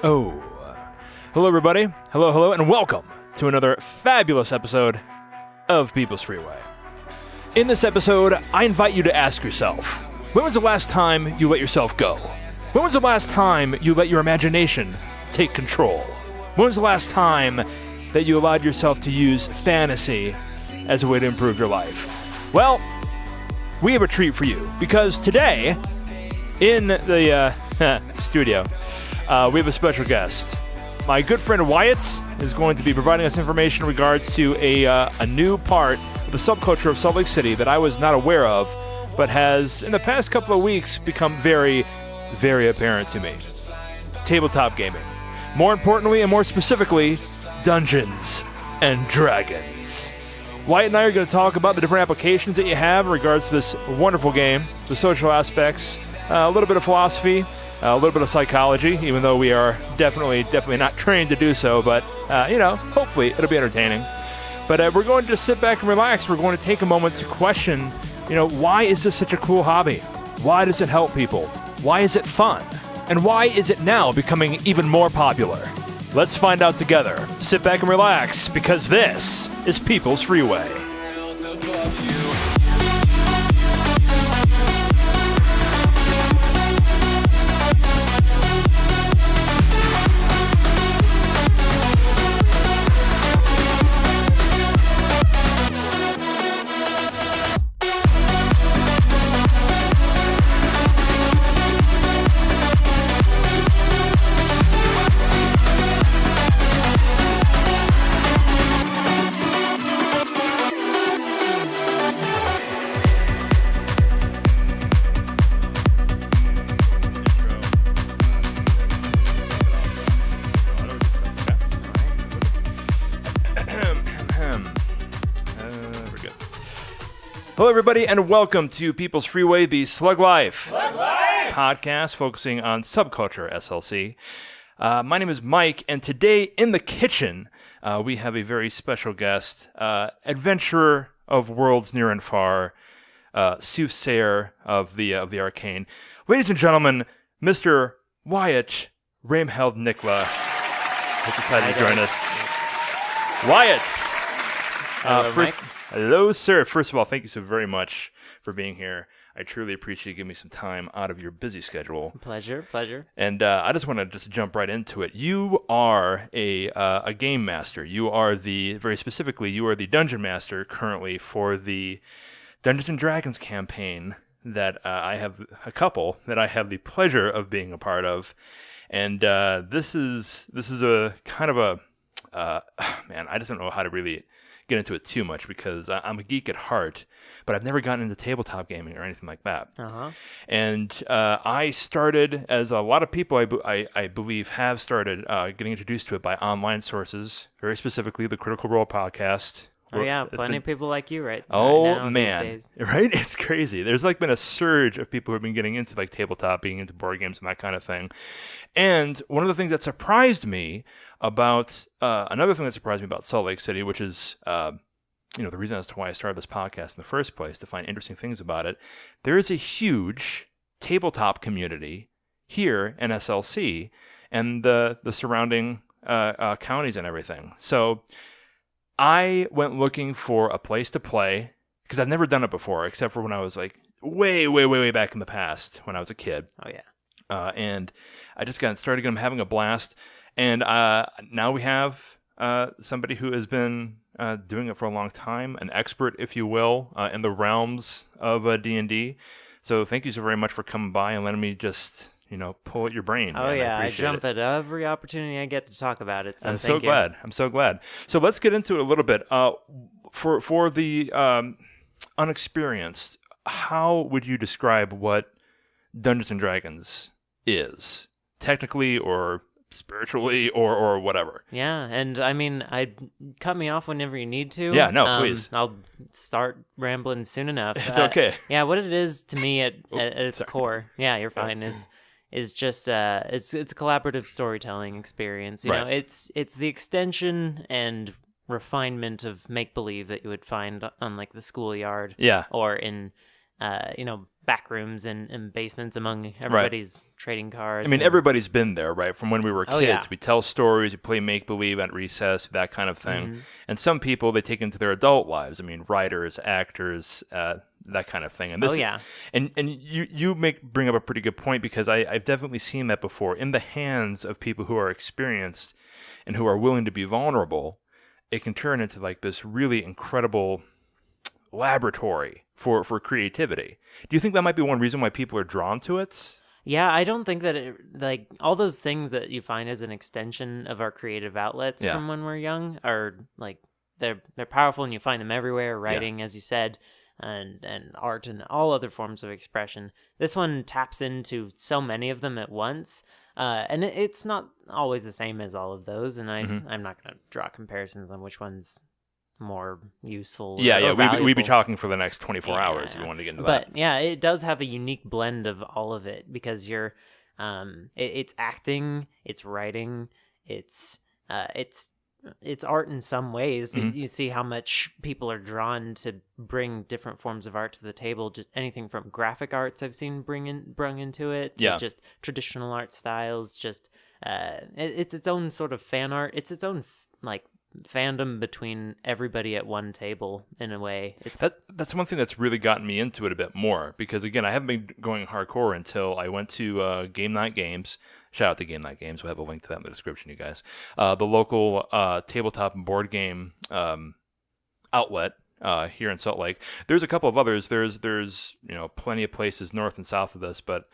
Oh, hello everybody. Hello, and welcome to another fabulous episode of People's Freeway. In this episode, I invite you to ask yourself, when was the last time you let yourself go? When was the last time you let your imagination take control? When was the last time that you allowed yourself to use fantasy as a way to improve your life? Well, we have a treat for you, because today, in the studio, we have a special guest. My good friend Wyatt is going to be providing us information in regards to a new part of the subculture of Salt Lake City that I was not aware of, but has, in the past couple of weeks, become very, very apparent to me. Tabletop gaming. More importantly, and more specifically, Dungeons and Dragons. Wyatt and I are going to talk about the different applications that you have in regards to this wonderful game, the social aspects, a little bit of philosophy, a little bit of psychology, even though we are definitely not trained to do so, but, hopefully it'll be entertaining. But we're going to just sit back and relax. We're going to take a moment to question, why is this such a cool hobby? Why does it help people? Why is it fun? And why is it now becoming even more popular? Let's find out together. Sit back and relax, because this is People's Freeway. Hello, everybody, and welcome to People's Freeway, the Slug Life podcast focusing on subculture SLC. My name is Mike, and today in the kitchen, we have a very special guest, adventurer of worlds near and far, soothsayer of the arcane. Ladies and gentlemen, Mr. Wyatt Ramheld Nikla has decided to join us. Wyatt! First, hello, sir. First of all, thank you so very much for being here. I truly appreciate you giving me some time out of your busy schedule. Pleasure. And I just want to jump right into it. You are a game master. You are very specifically, you are the Dungeon Master currently for the Dungeons and Dragons campaign that I have a couple that I have the pleasure of being a part of. And this is a kind of a man, I just don't know how to really get into it too much, because I'm a geek at heart, but I've never gotten into tabletop gaming or anything like that. And I started, as a lot of people I believe have started, getting introduced to it by online sources, very specifically the Critical Role podcast. Oh yeah, plenty of people like you, right? Oh now, man, these days. Right? It's crazy. There's been a surge of people who have been getting into tabletop, being into board games and that kind of thing. And one of the things that surprised me about another thing that surprised me about Salt Lake City, which is the reason as to why I started this podcast in the first place, to find interesting things about it. There is a huge tabletop community here in SLC and the surrounding counties and everything. So I went looking for a place to play, because I've never done it before, except for when I was way back in the past when I was a kid. Oh yeah. And I just got started having a blast. And now we have somebody who has been doing it for a long time, an expert, if you will, in the realms of D&D. So thank you so very much for coming by and letting me just, pull at your brain. Oh man. yeah, I jump at every opportunity I get to talk about it. So I'm so glad. I'm so glad. So let's get into it a little bit. For the unexperienced, how would you describe what Dungeons and Dragons is, technically or spiritually or whatever? Yeah, and I mean, cut me off whenever you need to. Yeah, no, please. I'll start rambling soon enough. It's okay. Yeah, what it is to me at its core, yeah, you're fine, is just it's a collaborative storytelling experience. You know, it's the extension and refinement of make believe that you would find on the schoolyard, or in back rooms and basements among everybody's trading cards. I mean, everybody's been there, right? From when we were kids, yeah. we tell stories, we play make-believe at recess, that kind of thing. Mm-hmm. And some people, they take into their adult lives. I mean, writers, actors, that kind of thing. And this, and you bring up a pretty good point, because I've definitely seen that before in the hands of people who are experienced and who are willing to be vulnerable. It can turn into like this really incredible laboratory for creativity. Do you think that might be one reason why people are drawn to it? Yeah, I don't think that like all those things that you find as an extension of our creative outlets from when we're young are like they're powerful, and you find them everywhere. Writing, as you said, and art and all other forms of expression. This one taps into so many of them at once. And it's not always the same as all of those, and I'm not going to draw comparisons on which one's more useful. We'd be talking for the next 24 hours if you wanted to get into that. But yeah, it does have a unique blend of all of it, because it's acting, it's writing, it's art in some ways. You see how much people are drawn to bring different forms of art to the table. Just anything from graphic arts I've seen brung into it, to just traditional art styles. Just it's its own sort of fan art. It's its own like fandom between everybody at one table in a way. That's one thing that's really gotten me into it a bit more, because again, I haven't been going hardcore until I went to Game Night Games. Shout out to Game Night Games. We'll have a link to that in the description, you guys. The local tabletop and board game outlet here in Salt Lake. There's a couple of others. There's plenty of places north and south of this, but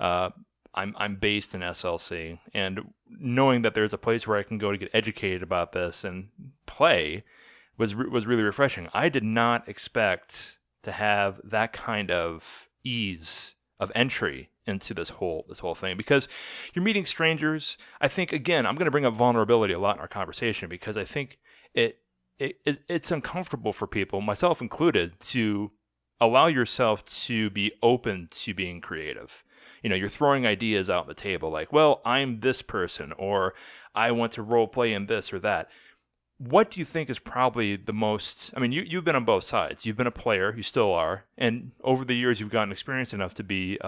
I'm based in SLC, and knowing that there's a place where I can go to get educated about this and play was really refreshing. I did not expect to have that kind of ease of entry into this whole thing, because you're meeting strangers. I think, again, I'm going to bring up vulnerability a lot in our conversation, because I think it's uncomfortable for people, myself included, to allow yourself to be open to being creative. You're throwing ideas out on the table like, well, I'm this person, or I want to role play in this or that. What do you think is probably the most, I mean, you've been on both sides. You've been a player, you still are, and over the years you've gotten experience enough to be,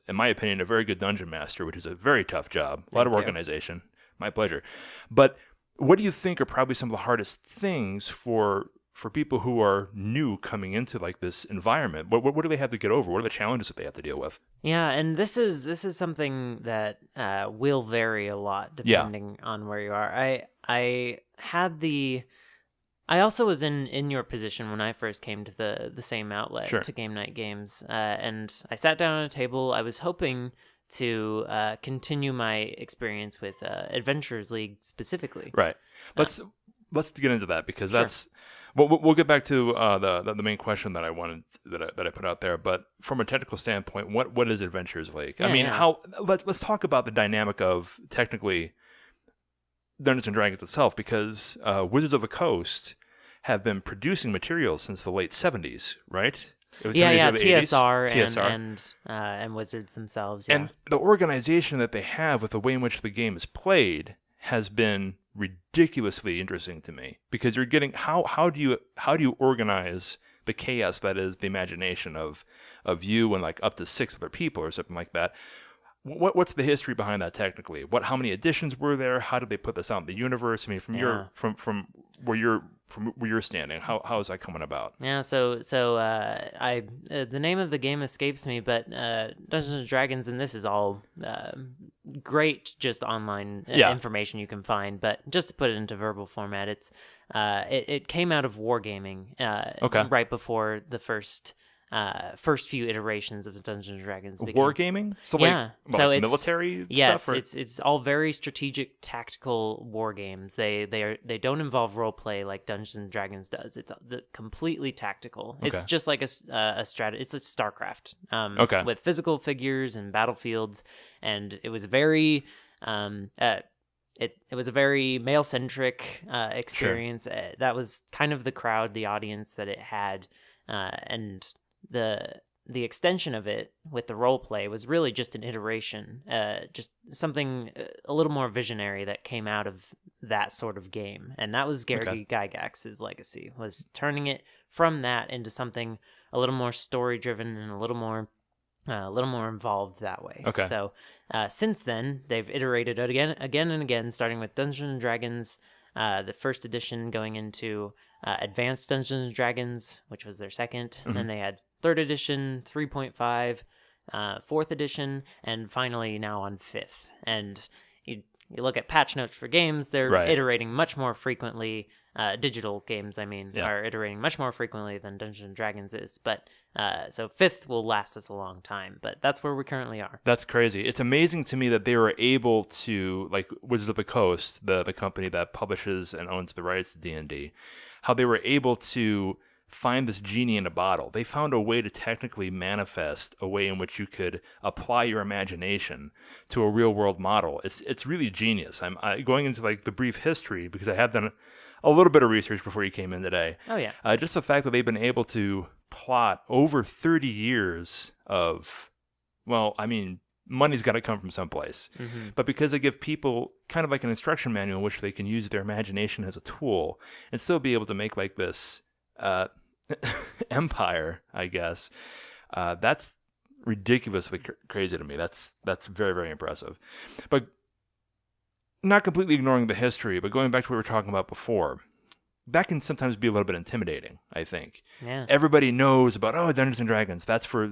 in my opinion, a very good Dungeon Master, which is a very tough job, a lot of organization. My pleasure. But what do you think are probably some of the hardest things for people who are new coming into like this environment? What do they have to get over? What are the challenges that they have to deal with? Yeah, and this is something that will vary a lot depending on where you are. I also was in your position when I first came to the same outlet, to Game Night Games, and I sat down at a table. I was hoping to continue my experience with Adventurers League specifically. Right. Let's get into that, because that's. We'll get back to the main question that I wanted that I put out there, but from a technical standpoint, what is Adventures League? Let's talk about the dynamic of technically Dungeons and Dragons itself, because Wizards of the Coast have been producing materials since the late 70s, right? TSR and Wizards themselves. Yeah. And the organization that they have with the way in which the game is played has been ridiculously interesting to me, because you're getting how do you organize the chaos that is the imagination of you and like up to 6 other people or something like that. What's the history behind that technically? How many editions were there? How did they put this out in the universe? I mean, from where you're standing, how is that coming about? Yeah, so the name of the game escapes me, but Dungeons and Dragons, and this is all great, just online information you can find. But just to put it into verbal format, it came out of wargaming, right before the first few iterations of Dungeons and Dragons. Wargaming? So it's military stuff? It's all very strategic, tactical war games. They don't involve role play like Dungeons and Dragons does. It's completely tactical. Okay. It's just like a strategy. It's a StarCraft. With physical figures and battlefields, and it was very it was a very male-centric experience. Sure. That was kind of the crowd, the audience that it had, and the extension of it with the role play was really just an iteration, just something a little more visionary that came out of that sort of game. And that was Gary Gygax's legacy, was turning it from that into something a little more story driven and a little more a little more involved that way. Okay. So since then, they've iterated it again and again, starting with Dungeons and Dragons, the first edition going into Advanced Dungeons and Dragons, which was their second. Mm-hmm. Then they had third edition, 3.5, fourth edition, and finally now on fifth. And you look at patch notes for games, they're iterating much more frequently. Digital games, I mean, are iterating much more frequently than Dungeons and Dragons is. But so fifth will last us a long time. But that's where we currently are. That's crazy. It's amazing to me that they were able to, like Wizards of the Coast, the company that publishes and owns the rights to D&D, how they were able to find this genie in a bottle. They found a way to technically manifest a way in which you could apply your imagination to a real world model. It's really genius. I'm going into like the brief history because I have done a little bit of research before you came in today. Oh, yeah. Just the fact that they've been able to plot over 30 years of, well, I mean, money's got to come from someplace. Mm-hmm. But because they give people kind of like an instruction manual in which they can use their imagination as a tool and still be able to make like this empire, I guess, that's ridiculously crazy to me. That's very, very impressive. But not completely ignoring the history, but going back to what we were talking about before, that can sometimes be a little bit intimidating, I think. Yeah. Everybody knows about, Dungeons and Dragons, that's for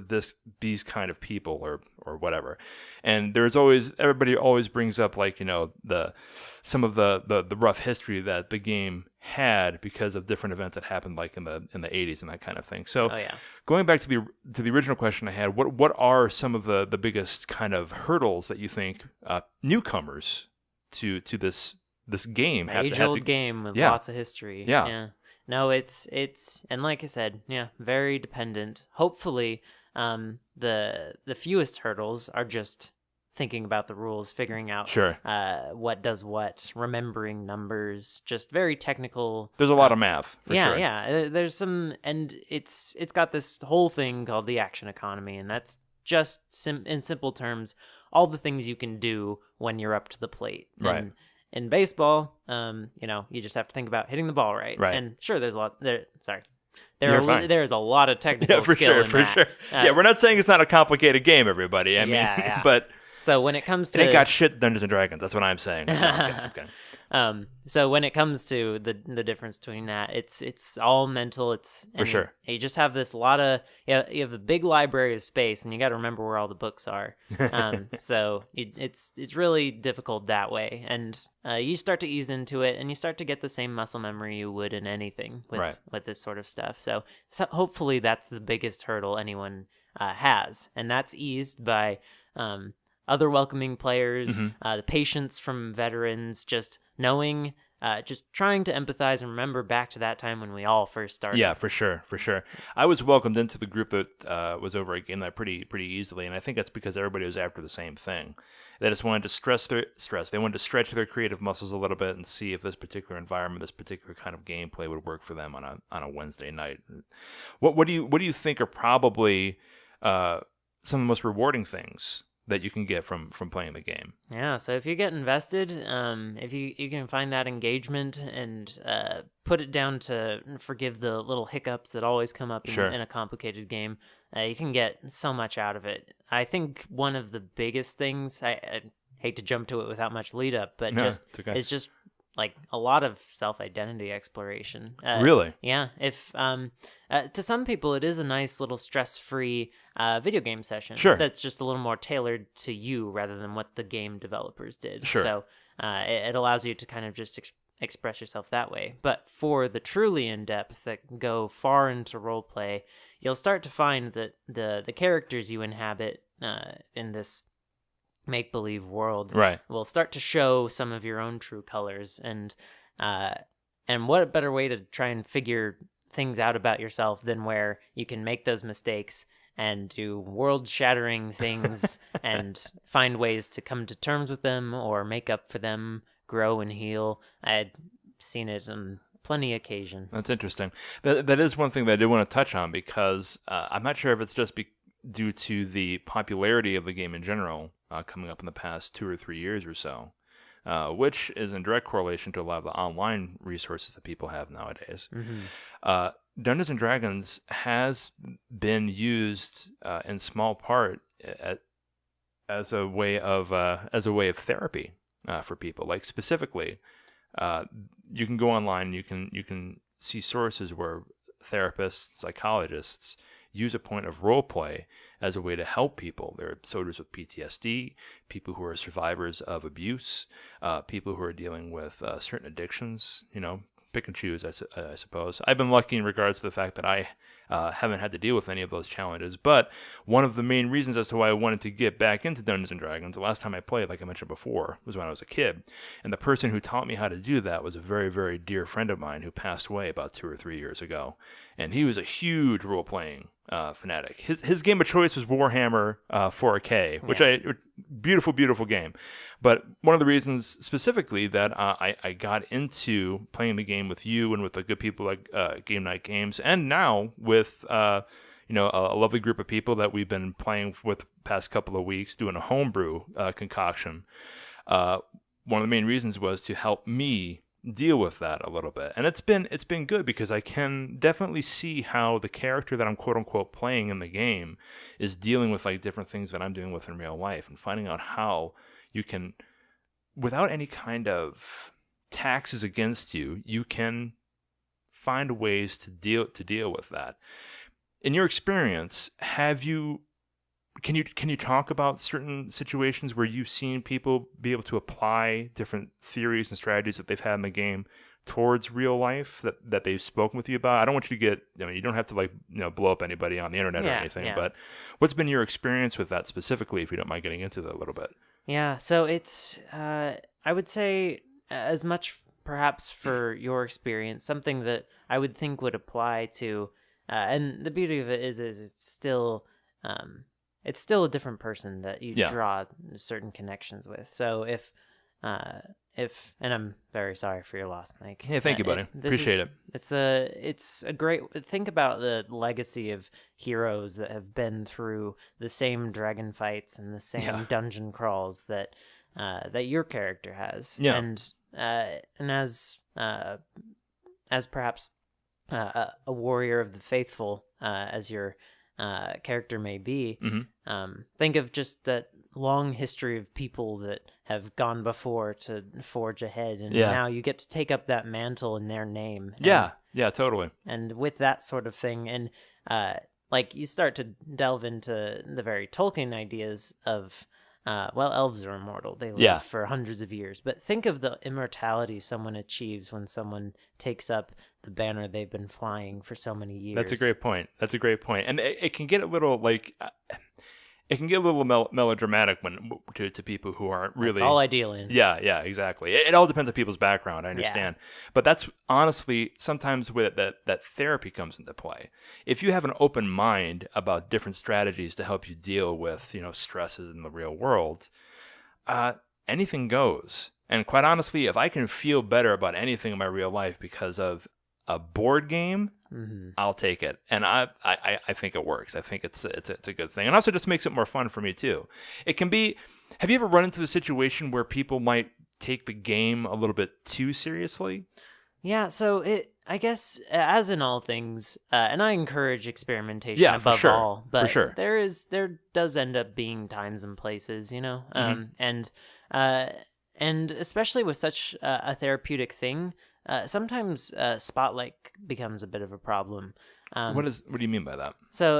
these kind of people or whatever. And everybody always brings up like, some of the rough history that the game had because of different events that happened like in the 80s and that kind of thing. So going back to the original question I had, what are some of the biggest kind of hurdles that you think newcomers to this game age-old game with lots of history. Yeah. No, it's and like I said, very dependent. Hopefully, the fewest hurdles are just thinking about the rules, figuring out what does what, remembering numbers, just very technical. There's a lot of math, for sure. Yeah. There's some, and it's got this whole thing called the action economy, and that's just in simple terms, all the things you can do when you're up to the plate. Right. And in baseball, you just have to think about hitting the ball right. Right. And sure, there's a lot there. Sorry. There's a lot of technical for skill in for that. sure. We're not saying it's not a complicated game, everybody. I mean, but so when it comes to it ain't got shit Dungeons and Dragons. That's what I'm saying. Okay. So when it comes to the difference between that, it's all mental. For sure. You just have this lot of you have a big library of space, and you got to remember where all the books are. So it's really difficult that way, and you start to ease into it, and you start to get the same muscle memory you would in anything with this sort of stuff. So hopefully that's the biggest hurdle anyone has, and that's eased by other welcoming players, the patience from veterans, just knowing, just trying to empathize and remember back to that time when we all first started. Yeah, for sure. I was welcomed into the group that was over a game that pretty easily, and I think that's because everybody was after the same thing. They just wanted to stress. They wanted to stretch their creative muscles a little bit and see if this particular environment, this particular kind of gameplay would work for them on a Wednesday night. What do you think are probably some of the most rewarding things that you can get from playing the game? Yeah, so if you get invested, if you can find that engagement and put it down to forgive the little hiccups that always come up in a complicated game, you can get so much out of it. I think one of the biggest things, I hate to jump to it without much lead up, but it's just like a lot of self-identity exploration. Really? Yeah. If to some people it is a nice little stress-free video game session. Sure. That's just a little more tailored to you rather than what the game developers did. Sure. So it allows you to kind of just express yourself that way. But for the truly in-depth that go far into roleplay, you'll start to find that the characters you inhabit in this make-believe world will start to show some of your own true colors, and what a better way to try and figure things out about yourself than where you can make those mistakes and do world-shattering things and find ways to come to terms with them or make up for them, grow and heal. I'd seen it on plenty occasion. That's interesting. That is one thing that I did want to touch on, because I'm not sure if it's just due to the popularity of the game in general coming up in the past 2 or 3 years or so, which is in direct correlation to a lot of the online resources that people have nowadays. Dungeons and Dragons has been used in small part as a way of therapy for people. Like specifically, you can go online, you can see sources where therapists, psychologists use a point of role play as a way to help people. There are soldiers with PTSD, people who are survivors of abuse, people who are dealing with certain addictions, pick and choose, I suppose. I've been lucky in regards to the fact that I haven't had to deal with any of those challenges, but one of the main reasons as to why I wanted to get back into Dungeons & Dragons, the last time I played, like I mentioned before, was when I was a kid, and the person who taught me how to do that was a very, very dear friend of mine who passed away about 2 or 3 years ago, and he was a huge role-playing fanatic. His game of choice was Warhammer 4K, which beautiful game. But one of the reasons specifically that I got into playing the game with you and with the good people like Game Night Games, and now with a lovely group of people that we've been playing with the past couple of weeks, doing a homebrew concoction. One of the main reasons was to help me deal with that a little bit, and it's been good because I can definitely see how the character that I'm quote unquote playing in the game is dealing with like different things that I'm dealing with in real life, and finding out how you can, without any kind of taxes against you, you can find ways to deal with that. In your experience, can you talk about certain situations where you've seen people be able to apply different theories and strategies that they've had in the game towards real life that they've spoken with you about? I don't want you to get, you don't have to blow up anybody on the internet or anything, but what's been your experience with that specifically, if you don't mind getting into that a little bit? Yeah, so it's, I would say as much perhaps for your experience, something that I would think would apply to, and the beauty of it is it's still a different person that you draw certain connections with. So if, and I'm very sorry for your loss, Mike. Yeah, thank you, buddy. Appreciate it. It's a great, think about the legacy of heroes that have been through the same dragon fights and the same dungeon crawls that your character has. Yeah. And as perhaps a warrior of the faithful, as your character may be, think of just that long history of people that have gone before to forge ahead, and now you get to take up that mantle in their name. Yeah, totally. And with that sort of thing, and like you start to delve into the very Tolkien ideas of elves are immortal. They live for hundreds of years. But think of the immortality someone achieves when someone takes up the banner they've been flying for so many years. That's a great point. And it can get a little melodramatic to people who aren't really. That's all I deal in. Yeah, exactly. It all depends on people's background. I understand, but that's honestly sometimes where that therapy comes into play. If you have an open mind about different strategies to help you deal with stresses in the real world, anything goes. And quite honestly, if I can feel better about anything in my real life because of a board game, I'll take it, and I think it works. I think it's a good thing, and also just makes it more fun for me too. It can be. Have you ever run into a situation where people might take the game a little bit too seriously? Yeah. So I guess, as in all things, and I encourage experimentation above all, but there does end up being times and places, and especially with such a therapeutic thing. Sometimes spotlight becomes a bit of a problem. What do you mean by that? So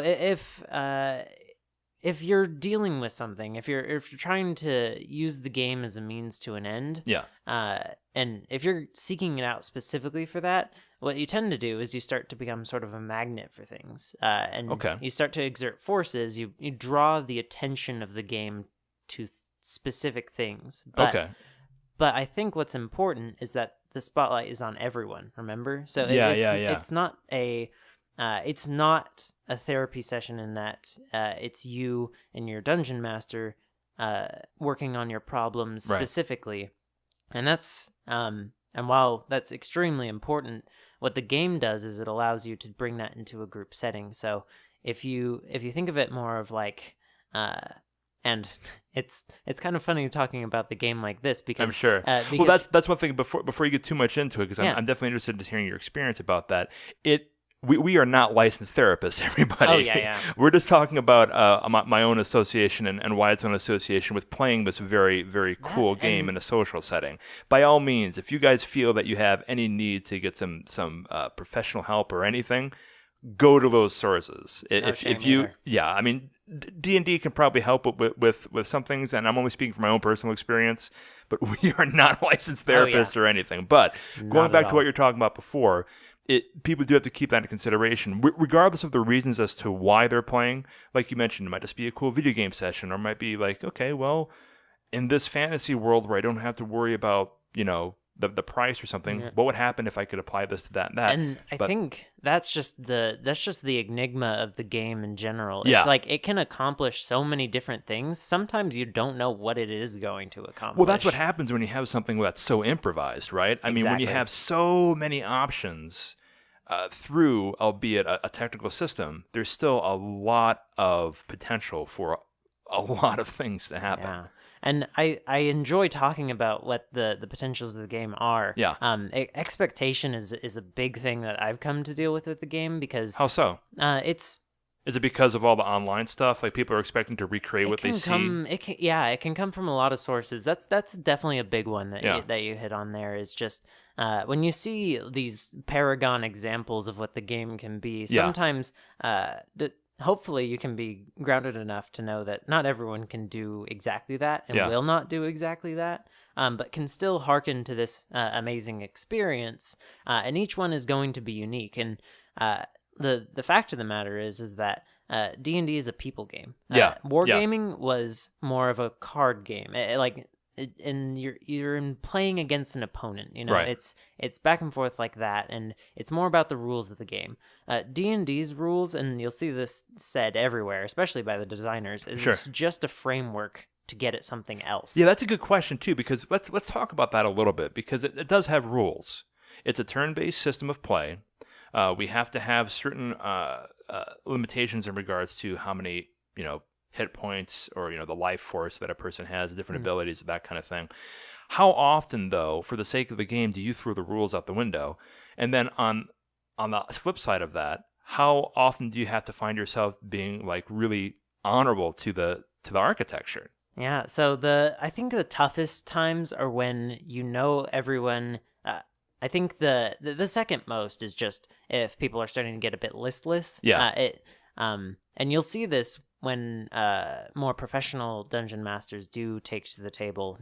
if you're dealing with something, if you're trying to use the game as a means to an end, and if you're seeking it out specifically for that, what you tend to do is you start to become sort of a magnet for things, and you start to exert forces. You draw the attention of the game to specific things. But I think what's important is that the spotlight is on everyone, remember? So it's not a therapy session in that it's you and your dungeon master working on your problems specifically. And that's and while that's extremely important, what the game does is it allows you to bring that into a group setting. So if you think of it more of like And it's kind of funny talking about the game like this because I'm sure. Well, that's one thing before you get too much into it, because I'm definitely interested in hearing your experience about that. We are not licensed therapists, everybody. Oh, yeah. We're just talking about my own association and Wyatt's own association with playing this very, very cool game in a social setting. By all means, if you guys feel that you have any need to get some professional help or anything, go to those sources. If you, I mean, D&D can probably help with some things, and I'm only speaking from my own personal experience, but we are not licensed therapists or anything. But going back to what you're talking about before, people do have to keep that in consideration, regardless of the reasons as to why they're playing. Like you mentioned, it might just be a cool video game session, or it might be like, okay, well, in this fantasy world where I don't have to worry about, the price or something, what would happen if I could apply this to that and that? And I think that's just the enigma of the game in general. It's like it can accomplish so many different things. Sometimes you don't know what it is going to accomplish. Well, that's what happens when you have something that's so improvised, right? I mean, when you have so many options through, albeit a technical system, there's still a lot of potential for a lot of things to happen. Yeah. And I enjoy talking about what the potentials of the game are. Yeah. Expectation is a big thing that I've come to deal with the game because... How so? Is it because of all the online stuff? Like people are expecting to recreate what they see? It can come from a lot of sources. That's definitely a big one that you hit on there, is just when you see these paragon examples of what the game can be, sometimes hopefully you can be grounded enough to know that not everyone can do exactly that and will not do exactly that, but can still hearken to this amazing experience. And each one is going to be unique. And the fact of the matter is that D&D is a people game. Wargaming was more of a card game. And you're playing against an opponent, It's back and forth like that, and it's more about the rules of the game. D&D's rules, and you'll see this said everywhere, especially by the designers, is just a framework to get at something else. Yeah, that's a good question too, because let's talk about that a little bit, because it does have rules. It's a turn-based system of play. We have to have certain limitations in regards to how many hit points or the life force that a person has, different abilities, that kind of thing. How often, though, for the sake of the game, do you throw the rules out the window? And then on the flip side of that, how often do you have to find yourself being like really honorable to the architecture? Yeah, so I think the toughest times are when everyone. I think the second most is just if people are starting to get a bit listless. Yeah. And you'll see this when more professional dungeon masters do take to the table.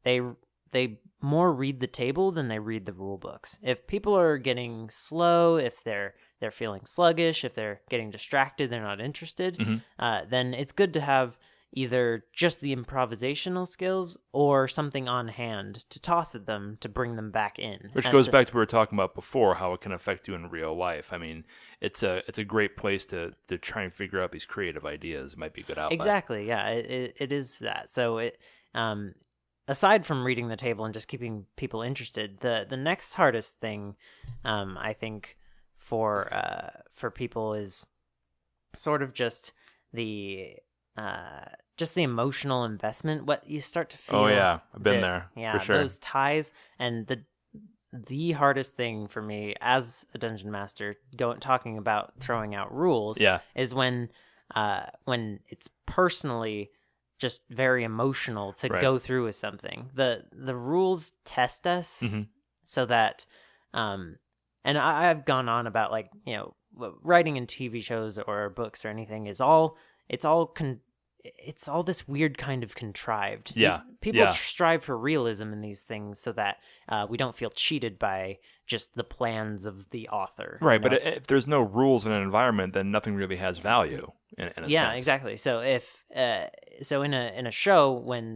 They more read the table than they read the rule books. If people are getting slow, if they're feeling sluggish, if they're getting distracted, they're not interested, then it's good to have either just the improvisational skills or something on hand to toss at them to bring them back in. Which goes back to what we were talking about before, how it can affect you in real life. I mean, it's a great place to try and figure out these creative ideas. It might be a good outlet. Exactly, yeah, it is that. So aside from reading the table and just keeping people interested, the next hardest thing, I think, for people is sort of just the emotional investment. What you start to feel. Oh yeah, I've been there. Yeah, for sure. Those ties, and the hardest thing for me as a dungeon master, talking about throwing out rules, is when it's personally just very emotional to go through with something. The rules test us so that, and I've gone on about writing in TV shows or books or anything is all it's all this weird kind of contrived. People strive for realism in these things so that we don't feel cheated by just the plans of the author. Right, but if there's no rules in an environment, then nothing really has value in a sense. Yeah, exactly. So if in a show,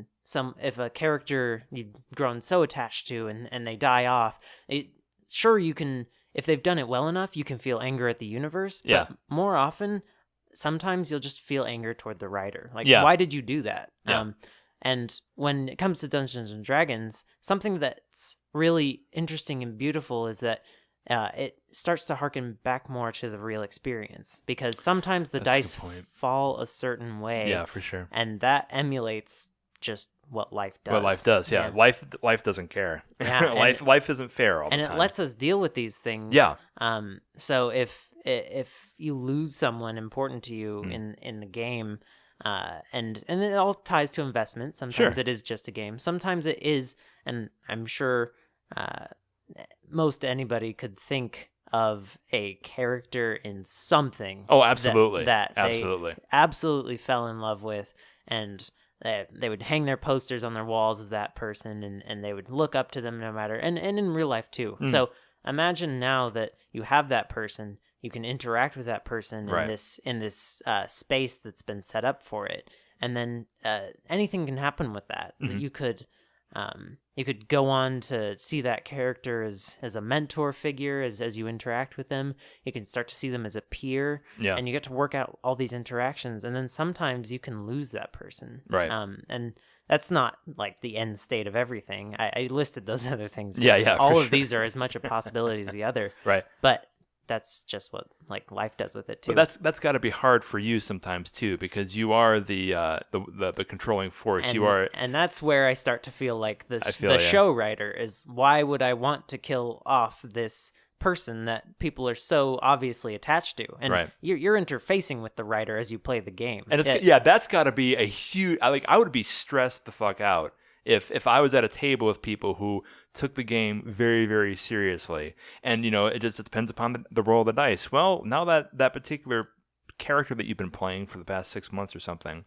if a character you've grown so attached to and they die off, you can, if they've done it well enough, you can feel anger at the universe. Yeah. But more often, sometimes you'll just feel anger toward the writer. Why did you do that? Yeah. And when it comes to Dungeons and Dragons, something that's really interesting and beautiful is that it starts to harken back more to the real experience, because sometimes the dice fall a certain way. Yeah, for sure. And that emulates just what life does. What life does, yeah. Life doesn't care. Yeah, life isn't fair all the time. And it lets us deal with these things. Yeah. So if you lose someone important to you in the game, and it all ties to investment. Sometimes it is just a game. Sometimes it is, and I'm sure most anybody could think of a character in something. Oh, absolutely. That they absolutely fell in love with, and they would hang their posters on their walls of that person, and they would look up to them no matter, and in real life too. So imagine now that you have that person, you can interact with that person in this space that's been set up for it, and then anything can happen with that. You could go on to see that character as a mentor figure as you interact with them. You can start to see them as a peer, and you get to work out all these interactions. And then sometimes you can lose that person, right? And that's not like the end state of everything. I listed those other things. All of these are as much a possibility as the other, right? But that's just what like life does with it too. But that's got to be hard for you sometimes too, because you are the controlling force. And that's where I start to feel like the show writer is, why would I want to kill off this person that people are so obviously attached to? And you're interfacing with the writer as you play the game. And that's got to be a huge. I would be stressed the fuck out if I was at a table with people who took the game very, very seriously, and it depends upon the roll of the dice. Well, now that particular character that you've been playing for the past 6 months or something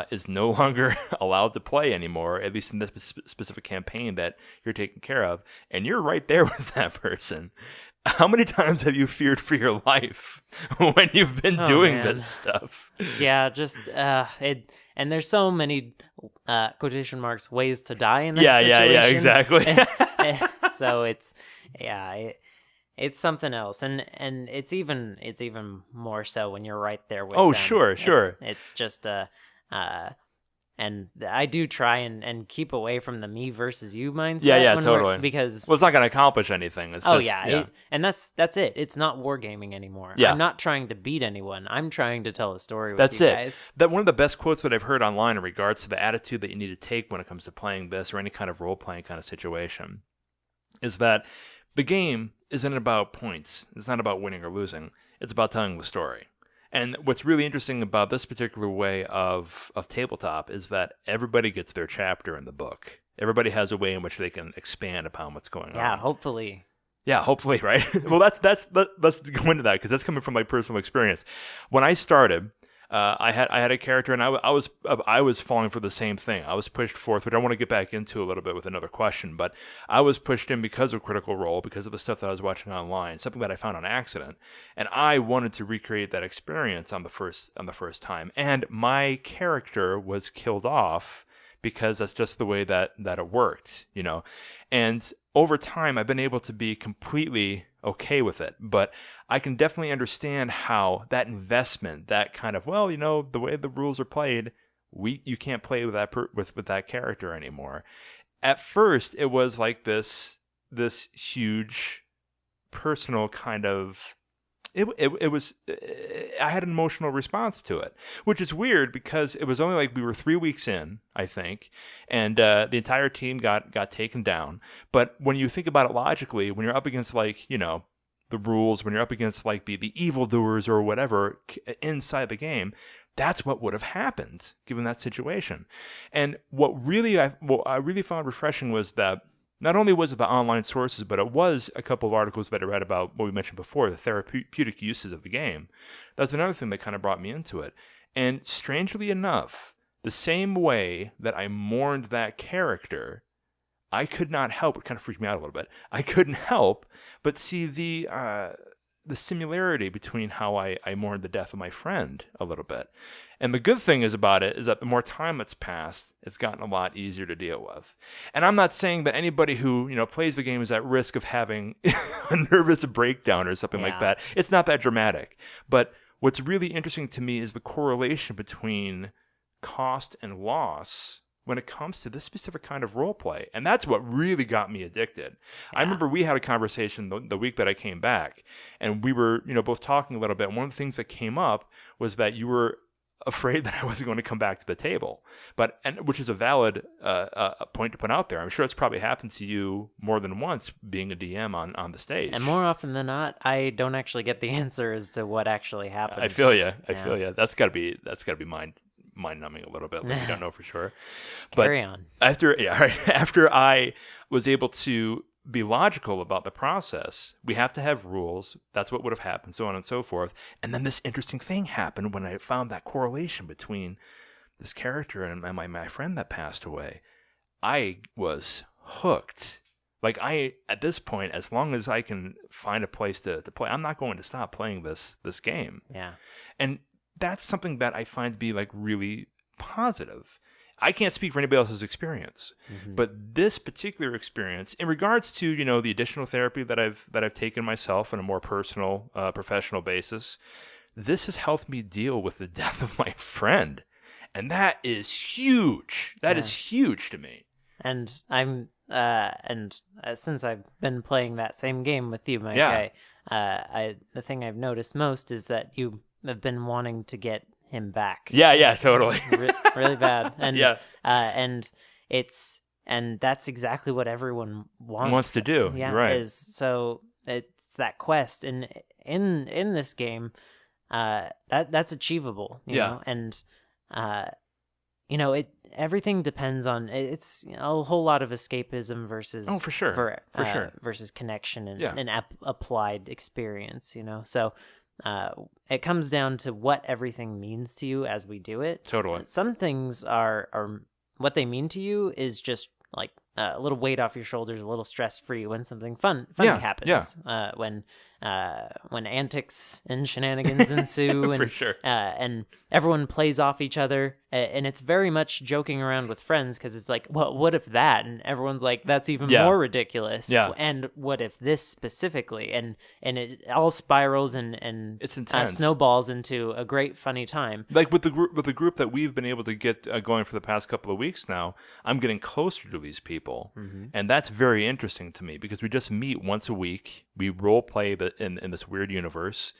is no longer allowed to play anymore, at least in this specific campaign that you're taking care of, and you're right there with that person. How many times have you feared for your life when you've been doing this stuff? Yeah, just and there's so many quotation marks ways to die in that situation. Yeah, exactly. So it's something else, and it's even more so when you're right there with them. Oh, sure. It's just and I do try and keep away from the me versus you mindset. Yeah, totally. Because it's not going to accomplish anything. It's and that's it. It's not wargaming anymore. Yeah. I'm not trying to beat anyone. I'm trying to tell a story with that's you it. guys. That one of the best quotes that I've heard online in regards to the attitude that you need to take when it comes to playing this or any kind of role-playing kind of situation is that the game isn't about points. It's not about winning or losing. It's about telling the story. And what's really interesting about this particular way of tabletop is that everybody gets their chapter in the book. Everybody has a way in which they can expand upon what's going on. Yeah, hopefully. Yeah, hopefully, right? Well, let's go into that, because that's coming from my personal experience. When I started, I had a character, and I was falling for the same thing. I was pushed forth, which I want to get back into a little bit with another question, but I was pushed in because of Critical Role, because of the stuff that I was watching online, something that I found on accident, and I wanted to recreate that experience on the first time, and my character was killed off because that's just the way that it worked, and over time I've been able to be completely okay with it, but I can definitely understand how that investment, that kind of, the way the rules are played, you can't play with that with that character anymore. At first, it was like this huge personal kind of. It was. I had an emotional response to it, which is weird because it was only like we were 3 weeks in, I think, and the entire team got taken down. But when you think about it logically, when you're up against the rules, when you're up against the evildoers or whatever inside the game, that's what would have happened given that situation. And what I really found refreshing was that not only was it the online sources, but it was a couple of articles that I read about what we mentioned before, the therapeutic uses of the game. That's another thing that kind of brought me into it. And strangely enough, the same way that I mourned that character, I could not help, it kind of freaked me out a little bit, I couldn't help but see the similarity between how I mourned the death of my friend a little bit. And the good thing about it is that the more time that's passed, it's gotten a lot easier to deal with. And I'm not saying that anybody who plays the game is at risk of having a nervous breakdown or something like that. It's not that dramatic. But what's really interesting to me is the correlation between cost and loss when it comes to this specific kind of role play. And that's what really got me addicted. Yeah. I remember we had a conversation the week that I came back, and we were, both talking a little bit. One of the things that came up was that you were afraid that I wasn't going to come back to the table, which is a valid point to put out there. I'm sure it's probably happened to you more than once being a DM on the stage. And more often than not, I don't actually get the answer as to what actually happened. I feel you. I feel you. That's got to be mind-numbing a little bit. Like you don't know for sure. But carry on. After I was able to be logical about the process, we have to have rules. That's what would have happened, so on and so forth. And then this interesting thing happened when I found that correlation between this character and my friend that passed away. I was hooked. Like at this point, as long as I can find a place to play, I'm not going to stop playing this game. Yeah. And that's something that I find to be like really positive. I can't speak for anybody else's experience, but this particular experience, in regards to the additional therapy that I've taken myself on a more personal, professional basis, this has helped me deal with the death of my friend, and that is huge. That is huge to me. And I'm since I've been playing that same game with you, Mike, the thing I've noticed most is that you have been wanting to get him back. Yeah, totally. Really bad. And and that's exactly what everyone wants to do. Yeah, right. So it's that quest, and in this game, that's achievable. You know? And everything depends on it's a whole lot of escapism versus for sure versus connection and applied experience. So. It comes down to what everything means to you as we do it. Totally. Some things are what they mean to you is just like a little weight off your shoulders, a little stress-free when something funny happens. When antics and shenanigans ensue, and for sure. And everyone plays off each other, and it's very much joking around with friends because it's like, well, what if that? And everyone's like, that's even more ridiculous. Yeah. And what if this specifically? And it all spirals and it's intense. Snowballs into a great funny time. Like with the group that we've been able to get going for the past couple of weeks now, I'm getting closer to these people, and that's very interesting to me because we just meet once a week. We role play in this weird universe,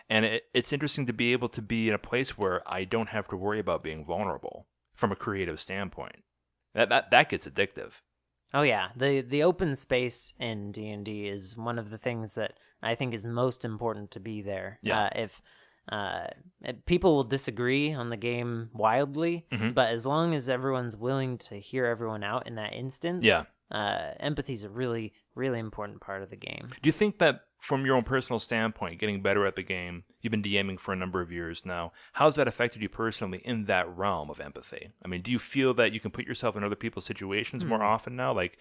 and it's interesting to be able to be in a place where I don't have to worry about being vulnerable from a creative standpoint. That gets addictive. Oh yeah, the open space in D&D is one of the things that I think is most important to be there. Yeah. If people will disagree on the game wildly, but as long as everyone's willing to hear everyone out in that instance, empathy is a really, really important part of the game. Do you think that from your own personal standpoint, getting better at the game, you've been DMing for a number of years now, how's that affected you personally in that realm of empathy? I mean, do you feel that you can put yourself in other people's situations more often now? Like,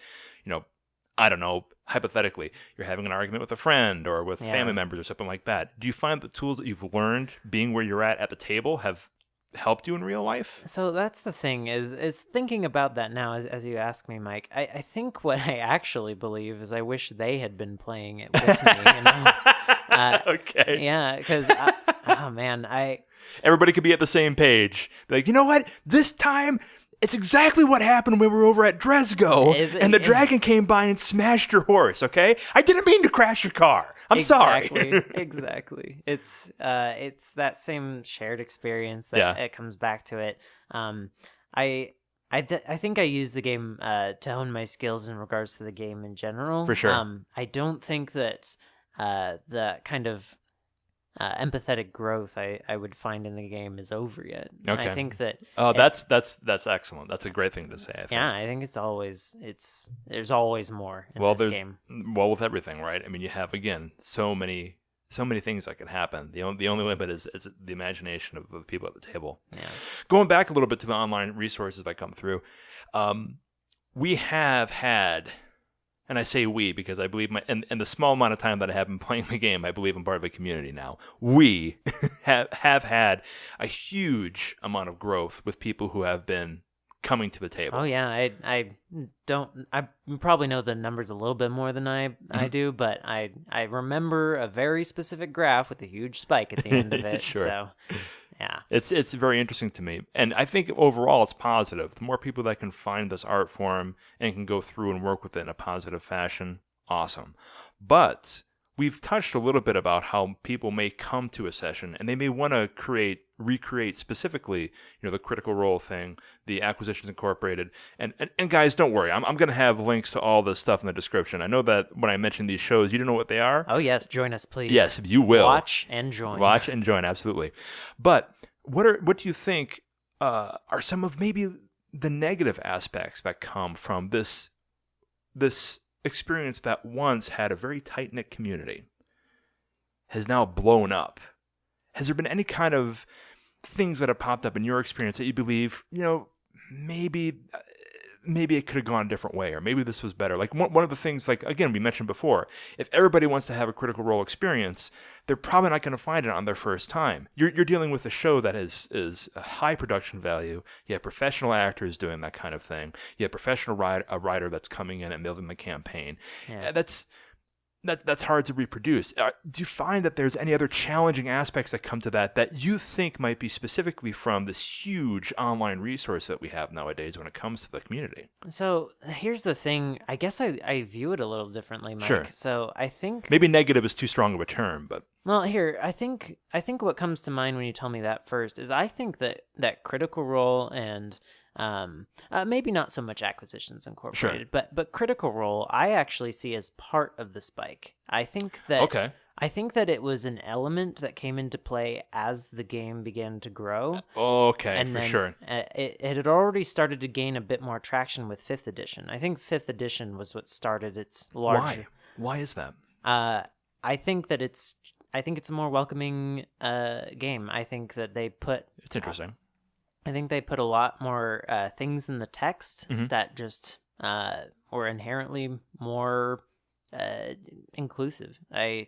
I don't know, hypothetically, you're having an argument with a friend or with family members or something like that. Do you find the tools that you've learned being where you're at the table have helped you in real life? So that's the thing is thinking about that now as you ask me, Mike, I think what I actually believe is I wish they had been playing it with me. Okay. Yeah, because everybody could be at the same page. Be like, you know what? This time it's exactly what happened when we were over at Dresgo and the dragon came by and smashed your horse, okay? I didn't mean to crash your car. I'm sorry. Exactly. It's that same shared experience that it comes back to it. I think I use the game to hone my skills in regards to the game in general. For sure. I don't think that the kind of empathetic growth I would find in the game is over yet. Okay. I think that that's excellent. That's a great thing to say, I think. Yeah, I think there's always more in this game. Well, with everything, right? I mean, you have, again, so many things that can happen. The only limit is the imagination of the people at the table. Yeah. Going back a little bit to the online resources that come through, we have had, and I say we because I believe in the small amount of time that I have been playing the game, I believe I'm part of a community now. We have had a huge amount of growth with people who have been coming to the table. Oh yeah, I probably know the numbers a little bit more than I do, but I remember a very specific graph with a huge spike at the end of it. Sure. So Yeah. It's very interesting to me. And I think overall it's positive. The more people that can find this art form and can go through and work with it in a positive fashion, awesome. But we've touched a little bit about how people may come to a session and they may want to recreate specifically, the Critical Role thing, the Acquisitions Incorporated. And guys, don't worry. I'm going to have links to all this stuff in the description. I know that when I mentioned these shows, you don't know what they are. Oh, yes. Join us, please. Yes, you will. Watch and join, absolutely. But what do you think are some of maybe the negative aspects that come from this experience that once had a very tight-knit community has now blown up? Has there been any kind of things that have popped up in your experience that you believe, maybe it could have gone a different way, or maybe this was better? Like one of the things, like, again, we mentioned before, if everybody wants to have a Critical Role experience, they're probably not going to find it on their first time. You're dealing with a show that is a high production value. You have professional actors doing that kind of thing. You have professional writer that's coming in and building the campaign. Yeah. That's hard to reproduce. Do you find that there's any other challenging aspects that come to that you think might be specifically from this huge online resource that we have nowadays when it comes to the community? So here's the thing. I guess I view it a little differently, Mike. Sure. So I think maybe negative is too strong of a term, but well, here I think what comes to mind when you tell me that first is I think that Critical Role and maybe not so much Acquisitions Incorporated, sure. but Critical Role I actually see as part of the spike. I think that it was an element that came into play as the game began to grow. Okay, and for then, sure. It had already started to gain a bit more traction with 5th edition. I think 5th edition was what started its large. Why is that? I think it's a more welcoming game. I think that It's interesting. I think they put a lot more things in the text that just were inherently more inclusive. I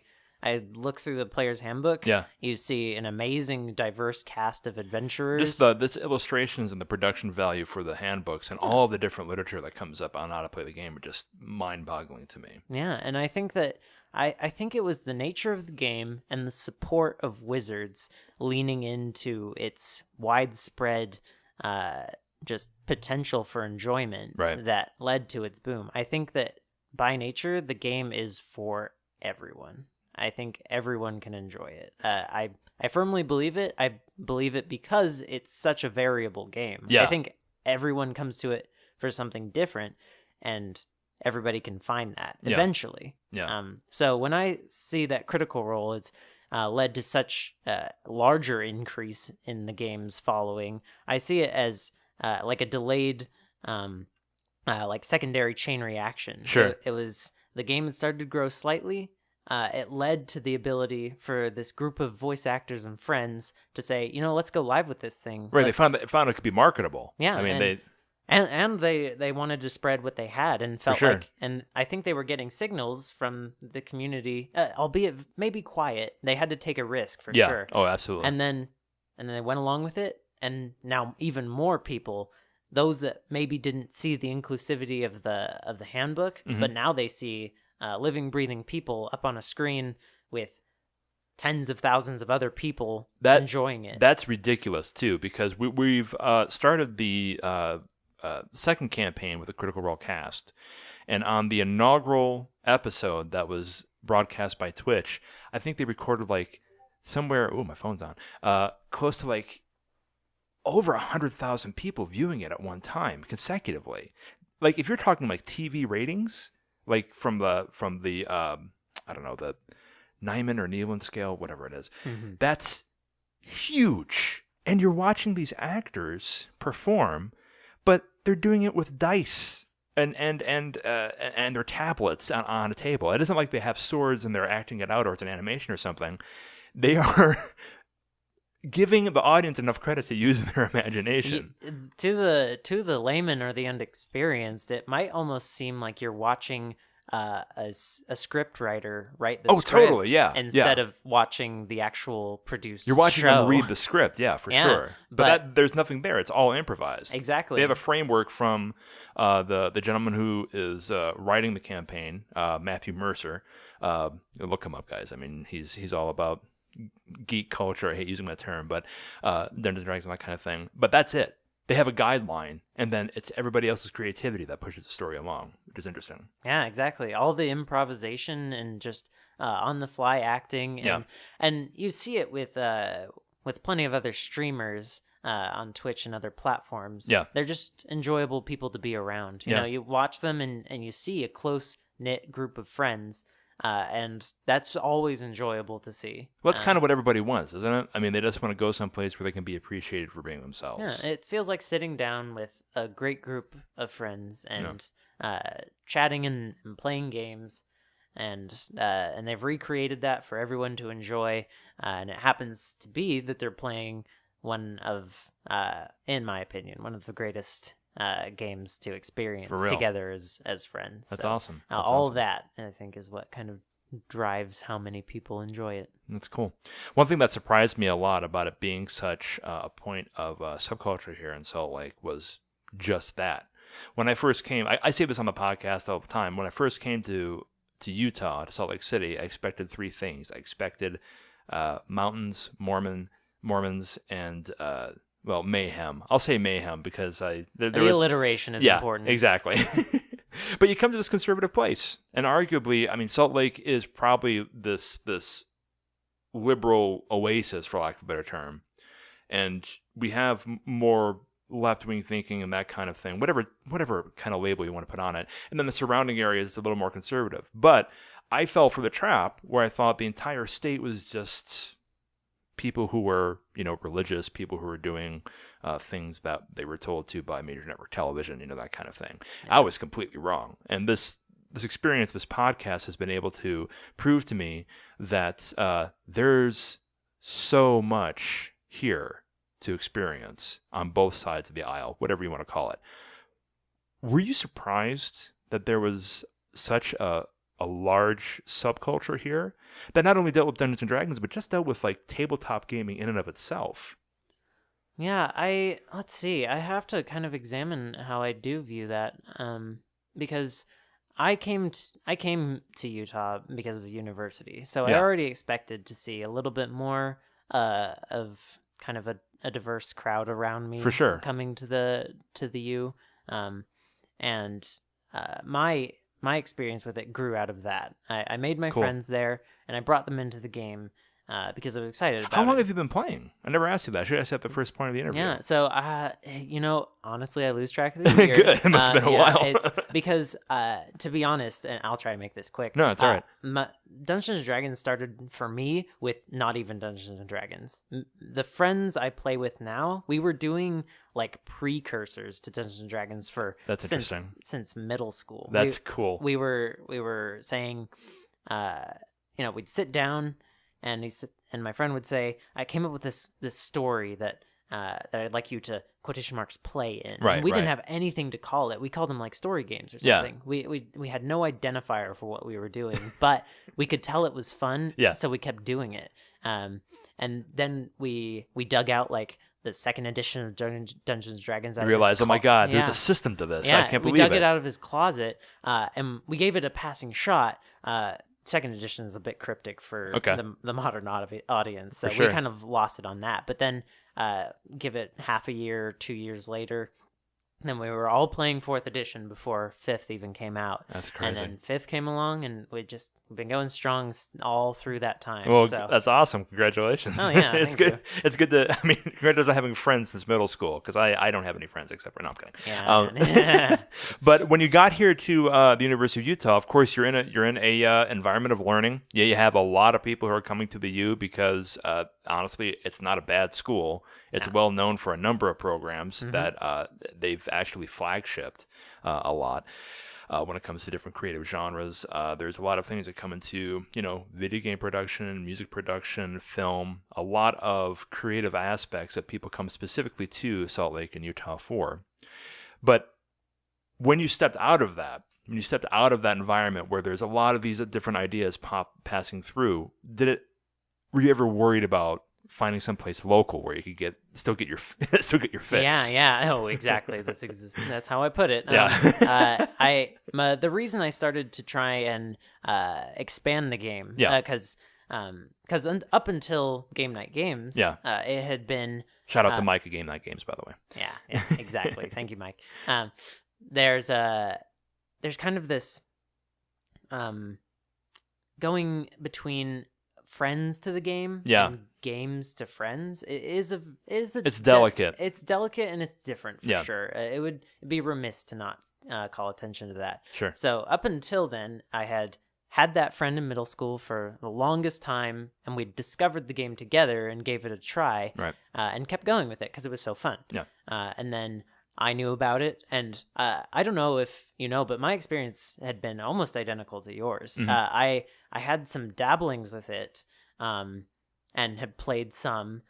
look through the player's handbook. Yeah. You see an amazing, diverse cast of adventurers. Just this illustrations and the production value for the handbooks and all the different literature that comes up on how to play the game are just mind-boggling to me. Yeah, and I think that I think it was the nature of the game and the support of Wizards leaning into its widespread just potential for enjoyment that led to its boom. I think that by nature, the game is for everyone. I think everyone can enjoy it. I firmly believe it. I believe it because it's such a variable game. Yeah. I think everyone comes to it for something different, and everybody can find that eventually. Yeah. So when I see that Critical Role has led to such a larger increase in the game's following, I see it as like a delayed, like secondary chain reaction. Sure. It was the game had started to grow slightly. It led to the ability for this group of voice actors and friends to say, let's go live with this thing. Right. They found it could be marketable. Yeah. I mean, And they wanted to spread what they had and felt sure. like, and I think they were getting signals from the community, albeit maybe quiet. They had to take a risk for sure. Oh, absolutely. And then they went along with it, and now even more people, those that maybe didn't see the inclusivity of the handbook, but now they see living, breathing people up on a screen with tens of thousands of other people enjoying it. That's ridiculous too, because we've started the second campaign with a Critical Role cast, and on the inaugural episode that was broadcast by Twitch, I think they recorded like somewhere. Oh, my phone's on. Close to like over 100,000 people viewing it at one time consecutively. Like if you're talking like TV ratings, like from the I don't know, the Nyman or Nealon scale, whatever it is, that's huge. And you're watching these actors perform, but they're doing it with dice and their tablets on a table. It isn't like they have swords and they're acting it out, or it's an animation or something. They are giving the audience enough credit to use their imagination. To the layman or the unexperienced, it might almost seem like you're watching a script writer write the script. Totally, yeah. Instead of watching the actual produced You're watching show. them read the script, for sure. But there's nothing there. It's all improvised. Exactly. They have a framework from the gentleman who is writing the campaign, Matthew Mercer. Look him up, guys. I mean, he's all about geek culture. I hate using that term, but Dungeons and Dragons and that kind of thing. But that's it. They have a guideline, and then it's everybody else's creativity that pushes the story along, which is interesting. Yeah, exactly. All the improvisation and just on the fly acting, and you see it with plenty of other streamers on Twitch and other platforms. Yeah, they're just enjoyable people to be around. You know, you watch them and you see a close knit group of friends. And that's always enjoyable to see. Well, that's kind of what everybody wants, isn't it? I mean, they just want to go someplace where they can be appreciated for being themselves. Yeah, it feels like sitting down with a great group of friends and chatting and playing games, and they've recreated that for everyone to enjoy. And it happens to be that they're playing one of, in my opinion, one of the greatest games to experience together as friends. That's so, awesome. All of that, I think, is what kind of drives how many people enjoy it. That's cool. One thing that surprised me a lot about it being such a point of subculture here in Salt Lake was just that. When I first came, I say this on the podcast all the time, when I first came to Utah, to Salt Lake City, I expected three things. I expected mountains, Mormons, and mayhem. I'll say mayhem because the alliteration is important. Exactly. But you come to this conservative place, and arguably, I mean, Salt Lake is probably this liberal oasis, for lack of a better term, and we have more left-wing thinking and that kind of thing, whatever kind of label you want to put on it, and then the surrounding area is a little more conservative. But I fell for the trap where I thought the entire state was just people who were, religious, people who were doing things that they were told to by major network television, that kind of thing. Yeah. I was completely wrong. And this experience, this podcast has been able to prove to me that there's so much here to experience on both sides of the aisle, whatever you want to call it. Were you surprised that there was such a large subculture here that not only dealt with Dungeons and Dragons, but just dealt with like tabletop gaming in and of itself? Yeah, let's see. I have to kind of examine how I do view that, because I came to Utah because of university, so I already expected to see a little bit more of kind of a diverse crowd around me. For sure, coming to the U, and my experience with it grew out of that. I made my friends there, and I brought them into the game because I was excited about it. How long have you been playing? I never asked you that. I should have asked at the first point of the interview. Yeah, so, honestly, I lose track of the years. Good, it must have been a while. It's because, to be honest, and I'll try to make this quick. No, it's all right. Dungeons & Dragons started for me with not even Dungeons & Dragons. The friends I play with now, we were doing like precursors to Dungeons & Dragons since middle school. That's cool. We were saying, we'd sit down, and my friend would say, I came up with this story that I'd like you to quotation marks play in. Right, and we didn't have anything to call it. We called them like story games or something. Yeah. We had no identifier for what we were doing, but we could tell it was fun. Yeah. So we kept doing it. And then we dug out like the second edition of Dungeons & Dragons. I realized, oh my God, there's a system to this. Yeah, I can't believe we dug it out of his closet, and we gave it a passing shot. Second edition is a bit cryptic for the modern audience, so we kind of lost it on that. But then give it half a year, 2 years later, then we were all playing 4th edition before 5th even came out. That's crazy. And then 5th came along, and we've been going strong all through that time. Well, so. That's awesome. Congratulations. Oh, yeah. It's good. It's good to, congratulations on having friends since middle school, because I don't have any friends except for, no, I'm kidding. Yeah. But when you got here to the University of Utah, of course, you're in a environment of learning. Yeah, you have a lot of people who are coming to the U because, honestly, it's not a bad school. It's well known for a number of programs that they've actually flagshipped a lot. When it comes to different creative genres, there's a lot of things that come into, video game production, music production, film, a lot of creative aspects that people come specifically to Salt Lake and Utah for. But when you stepped out of that environment where there's a lot of these different ideas passing through, were you ever worried about finding someplace local where you could still get your fix? Yeah. Oh, exactly. That's how I put it. Yeah. The reason I started to try and expand the game, because because up until Game Night Games, it had been... Shout out to Mike at Game Night Games, by the way. Yeah, exactly. Thank you, Mike. There's kind of this going between friends to the game and games to friends. It's delicate. It's delicate and it's different for sure. It would be remiss to not call attention to that. Sure. So up until then, I had that friend in middle school for the longest time, and we discovered the game together and gave it a try, and kept going with it because it was so fun. Yeah. And then I knew about it, and I don't know if you know, but my experience had been almost identical to yours. Mm-hmm. I had some dabblings with it, and had played some,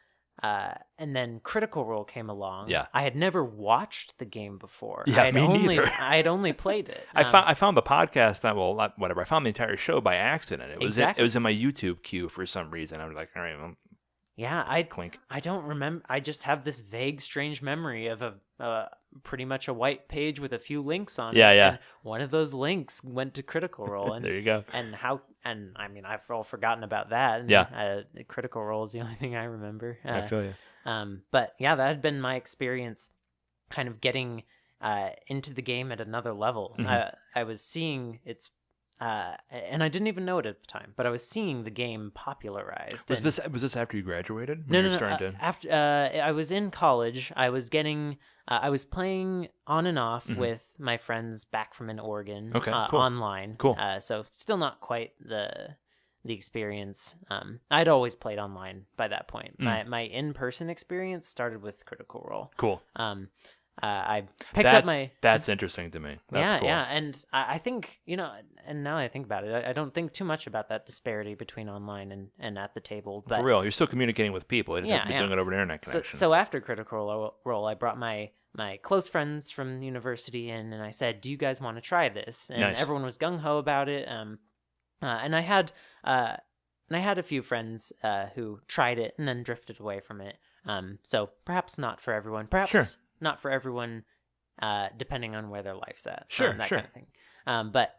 and then Critical Role came along. Yeah. I had never watched the game before. Yeah, me neither. I had only played it. I found the podcast. I found the entire show by accident. It was it was in my YouTube queue for some reason. I was like, all right, well, clink. I don't remember. I just have this vague, strange memory of pretty much a white page with a few links on it. Yeah. And one of those links went to Critical Role. And there you go. And I mean, I've all forgotten about that. And, Critical Role is the only thing I remember. I feel you. But yeah, that had been my experience, kind of getting into the game at another level. Mm-hmm. I was seeing its. And I didn't even know it at the time, but I was seeing the game popularized. Was this after you graduated? No. After I was in college, I was getting. I was playing on and off with my friends back from in Oregon. Okay, cool. Online. Cool. So still not quite the experience. I'd always played online by that point. My in-person experience started with Critical Role. Cool. I picked up my... That's interesting to me. That's cool. Yeah, and I think, and now I think about it, I don't think too much about that disparity between online and at the table. But for real, you're still communicating with people. You just have to be doing it over an internet connection. So after Critical Role, I brought my close friends from university in, and I said, do you guys want to try this? And everyone was gung-ho about it. And I had a few friends who tried it and then drifted away from it. So perhaps not for everyone. Perhaps not for everyone, depending on where their life's at. Kind of thing. But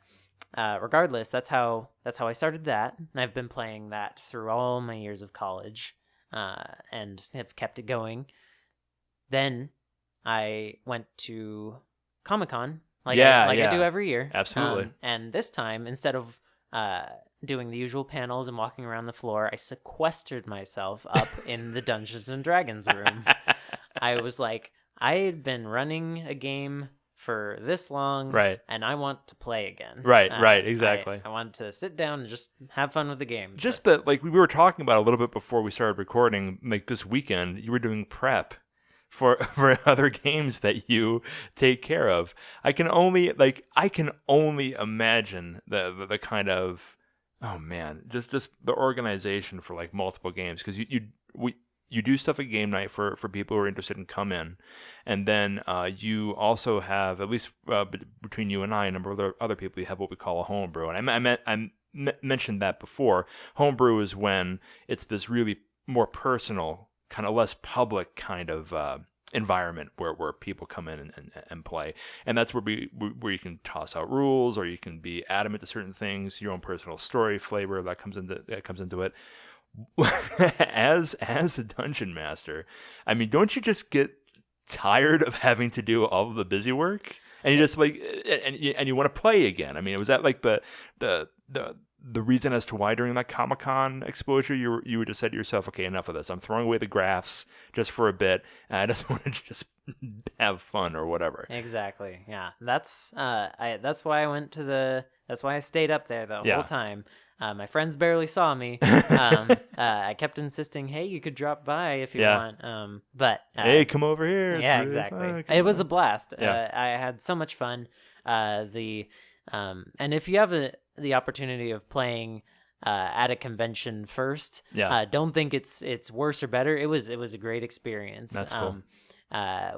regardless, that's how I started that, and I've been playing that through all my years of college, and have kept it going. Then I went to Comic-Con, I do every year. Absolutely. And this time, instead of doing the usual panels and walking around the floor, I sequestered myself up in the Dungeons and Dragons room. I was like, I had been running a game for this long, and I want to play again. Right, exactly. I want to sit down and just have fun with the game. We were talking about a little bit before we started recording, like this weekend, you were doing prep for other games that you take care of. I can only imagine the kind of, oh man, just the organization for like multiple games, because you do stuff at game night for people who are interested in come in, and then you also have, at least between you and I, a number of other people, you have what we call a homebrew. And I mentioned that before. Homebrew is when it's this really more personal, kind of less public kind of environment where people come in and play, and that's where you can toss out rules, or you can be adamant to certain things, your own personal story flavor that comes into it. As a dungeon master, I mean, don't you just get tired of having to do all of the busy work, and you just and you want to play again? I mean, was that like the reason as to why during that Comic-Con exposure you would just said to yourself, okay, enough of this, I'm throwing away the graphs just for a bit, and I just want to just have fun or whatever? Exactly. Yeah, that's why I stayed up there the whole time. My friends barely saw me. I kept insisting, hey, you could drop by if you want. But hey, come over here. It's really exactly. Fun. It was a blast. Yeah. I had so much fun. And if you have the opportunity of playing at a convention first, don't think it's worse or better. It was a great experience. That's cool.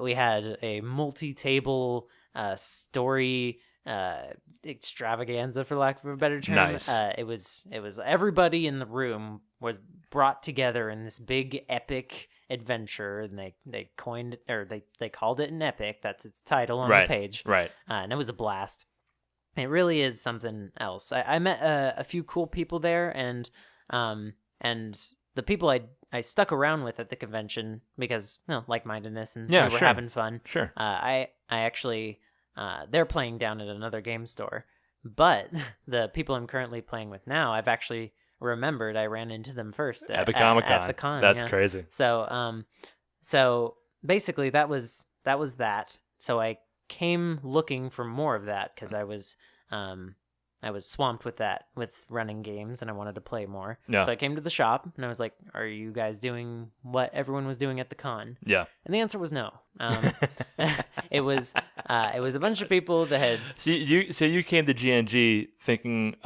We had a multi-table story extravaganza, for lack of a better term. Nice. It was everybody in the room was brought together in this big epic adventure, and they coined, or they called it an epic. That's its title on the page. Right. And it was a blast. It really is something else. I met a few cool people there, and And the people I stuck around with at the convention because like-mindedness and Yeah, we were sure. having fun. Sure. I actually they're playing down at another game store, but the people I'm currently playing with now, I've actually remembered I ran into them first At the Comic-Con. at the con. That's yeah. crazy. So basically that was that. So I came looking for more of that because I was swamped with running games and I wanted to play more. Yeah. So I came to the shop and I was like, "Are you guys doing what everyone was doing at the con?" Yeah. And the answer was no. It was a bunch of people that had. So you came to GNG thinking,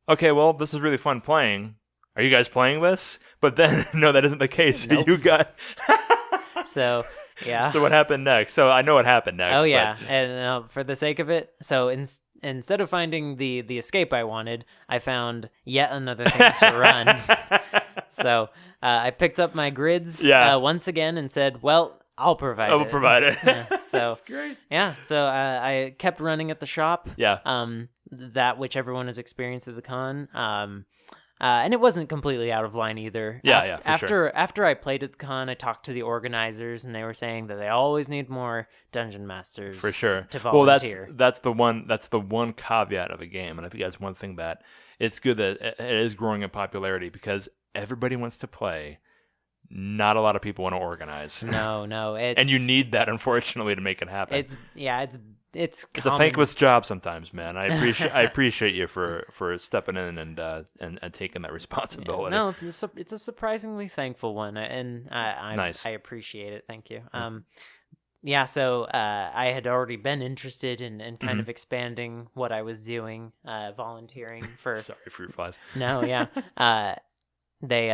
okay, well, this is really fun playing. Are you guys playing this? But then, no, that isn't the case. Nope. You got. So yeah. So what happened next? So I know what happened next. Oh yeah, and for the sake of it, so instead of finding the escape I wanted, I found yet another thing to run. So I picked up my grids once again and said, "Well, I'll provide it." I will provide it. Yeah, so That's great. Yeah, so I kept running at the shop. Yeah. That which everyone has experienced at the con. And it wasn't completely out of line either. After I played at the con, I talked to the organizers, and they were saying that they always need more dungeon masters for sure to volunteer. Well, that's the one caveat of the game, and I think that's one thing that it's good that it is growing in popularity because everybody wants to play. Not a lot of people want to organize. No, and you need that, unfortunately, to make it happen. It's a thankless job sometimes, man. I appreciate you for stepping in and taking that responsibility. No, it's a surprisingly thankful one, and nice. I appreciate it. Thank you. So I had already been interested in kind of expanding what I was doing, volunteering for. Sorry, fruit flies. No, yeah. They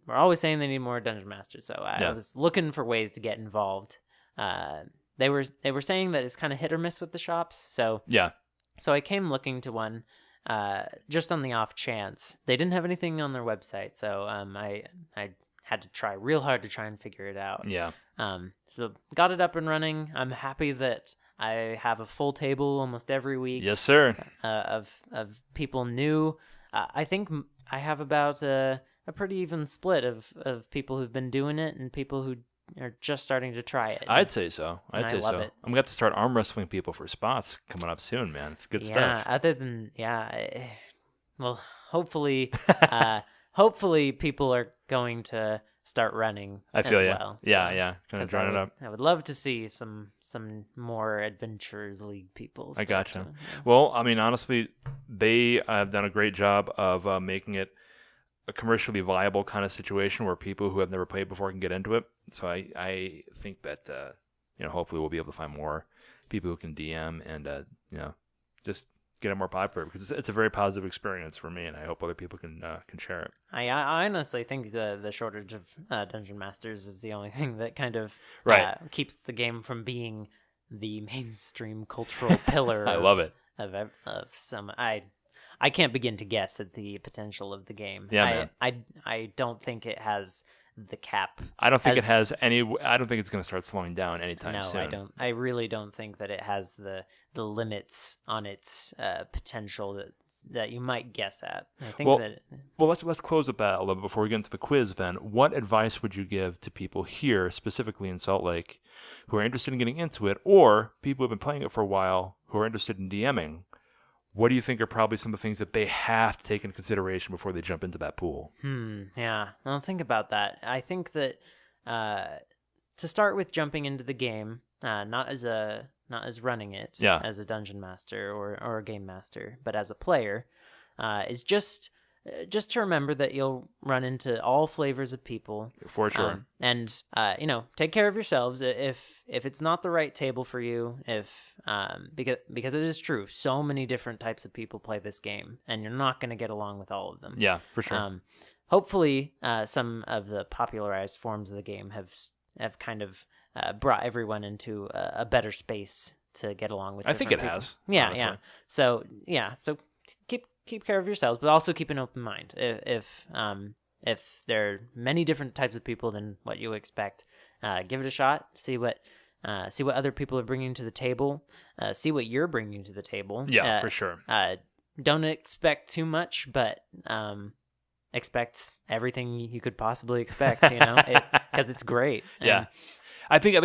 were always saying they need more dungeon masters, so I was looking for ways to get involved. They were saying that it's kind of hit or miss with the shops, so I came looking to one just on the off chance. They didn't have anything on their website, so I had to try real hard to try and figure it out. Yeah. So got it up and running. I'm happy that I have a full table almost every week. Yes, sir. Of people new. I think I have about a pretty even split of people who've been doing it and people who are just starting to try it. I'd say so. I love it. I'm going to start arm wrestling people for spots coming up soon, man. It's good stuff. Other than, well, hopefully people are going to start running I feel as you. well. Yeah. Kind of drawing it up. I would love to see some more Adventurers League people. I gotcha. Well, I mean, honestly, they have done a great job of making it a commercially viable kind of situation where people who have never played before can get into it. So I think that hopefully we'll be able to find more people who can DM and just get it more popular because it's a very positive experience for me, and I hope other people can share it. I honestly think the shortage of dungeon masters is the only thing that kind of keeps the game from being the mainstream cultural pillar. I love it. Of some I can't begin to guess at the potential of the game. Yeah, man. I don't think it has the cap. I don't think it has any. I don't think it's going to start slowing down anytime soon. No, I don't. I really don't think that it has the limits on its potential that you might guess at. I think Well, let's close up that a little bit before we get into the quiz. Then, what advice would you give to people here, specifically in Salt Lake, who are interested in getting into it, or people who've been playing it for a while who are interested in DMing? What do you think are probably some of the things that they have to take into consideration before they jump into that pool? Yeah. Well, think about that. I think that to start with jumping into the game, not as running it as a dungeon master or a game master, but as a player, is just to remember that you'll run into all flavors of people for sure, and take care of yourselves if it's not the right table for you. Because it is true, so many different types of people play this game, and you're not going to get along with all of them. Yeah, for sure. Hopefully, some of the popularized forms of the game have kind of brought everyone into a better space to get along with. I think it people. has. Yeah, honestly. yeah. So keep care of yourselves, but also keep an open mind. If there are many different types of people than what you expect, give it a shot. See what other people are bringing to the table. See what you're bringing to the table. Yeah, for sure. don't expect too much, but expect everything you could possibly expect, because it's great. Yeah. I think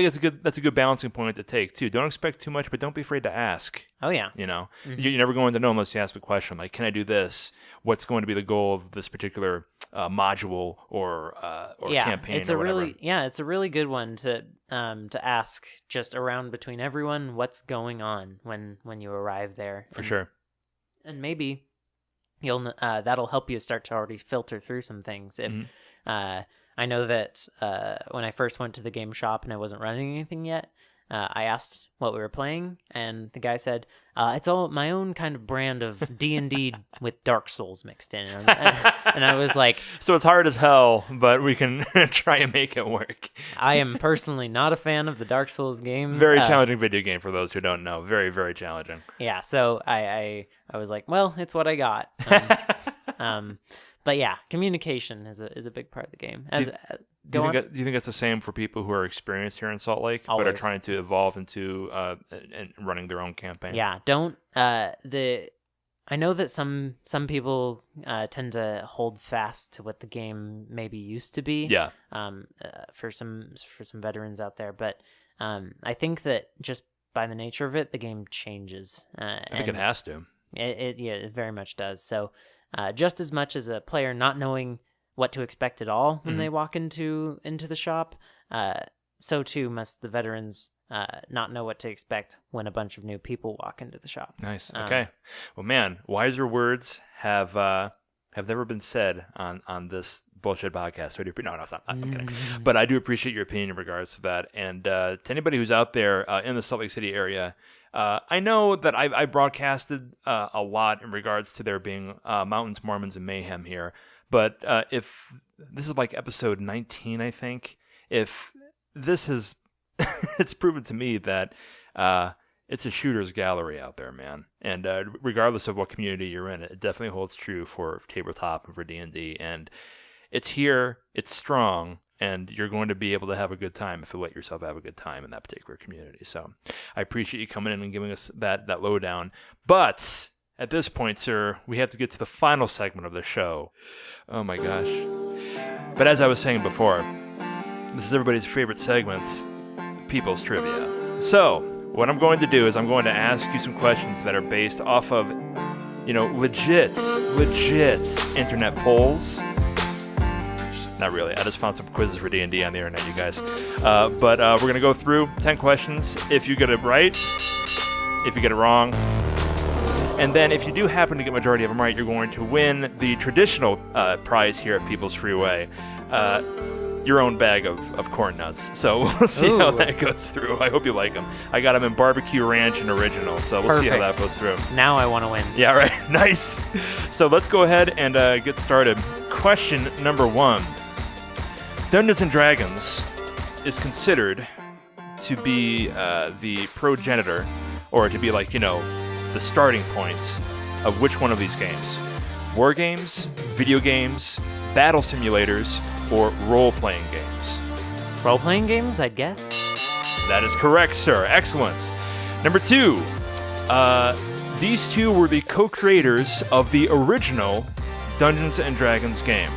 that's a good balancing point to take too. Don't expect too much, but don't be afraid to ask. Oh yeah. You're never going to know unless you ask the question. Like, can I do this? What's going to be the goal of this particular module or campaign? It's it's a really good one to ask just around between everyone what's going on when you arrive there. For sure. And maybe you'll that'll help you start to already filter through some things. If I know that when I first went to the game shop and I wasn't running anything yet, I asked what we were playing, and the guy said, it's all my own kind of brand of D&D with Dark Souls mixed in. And I was like... So it's hard as hell, but we can try and make it work. I am personally not a fan of the Dark Souls games. Very challenging video game for those who don't know. Very, very challenging. Yeah, so I was like, well, it's what I got. But yeah, communication is a big part of the game. Do you think that's the same for people who are experienced here in Salt Lake, Always. but are trying to evolve into and running their own campaign? Yeah, I know that some people tend to hold fast to what the game maybe used to be. Yeah. For some veterans out there, but I think that just by the nature of it, the game changes. I think it has to. It very much does. So. Just as much as a player not knowing what to expect at all when they walk into the shop, so too must the veterans not know what to expect when a bunch of new people walk into the shop. Nice. Okay. Well, man, wiser words have never been said on this bullshit podcast. So no, it's not. I'm kidding. But I do appreciate your opinion in regards to that. And to anybody who's out there in the Salt Lake City area, I know that I broadcasted a lot in regards to there being Mountains, Mormons, and Mayhem here. But if this is like episode 19, I think, if this has, it's proven to me that it's a shooter's gallery out there, man. And regardless of what community you're in, it definitely holds true for Tabletop and for D&D. And it's here, it's strong, and you're going to be able to have a good time if you let yourself have a good time in that particular community. So I appreciate you coming in and giving us that lowdown. But at this point, sir, we have to get to the final segment of the show. Oh my gosh. But as I was saying before, this is everybody's favorite segment, People's Trivia. So what I'm going to do is I'm going to ask you some questions that are based off of, legit internet polls. Not really. I just found some quizzes for D&D on the internet, you guys. But we're going to go through 10 questions. If you get it right, if you get it wrong, and then if you do happen to get majority of them right, you're going to win the traditional prize here at People's Freeway, your own bag of corn nuts. So we'll see how that goes through. I hope you like them. I got them in barbecue ranch and original, so we'll see how that goes through. Now I want to win. Yeah, right. Nice. So let's go ahead and get started. Question number 1. Dungeons & Dragons is considered to be the progenitor, or to be like, the starting point of which one of these games? War games, video games, battle simulators, or role-playing games? Role-playing games, I guess? That is correct, sir. Excellent. Number 2. These two were the co-creators of the original Dungeons & Dragons game.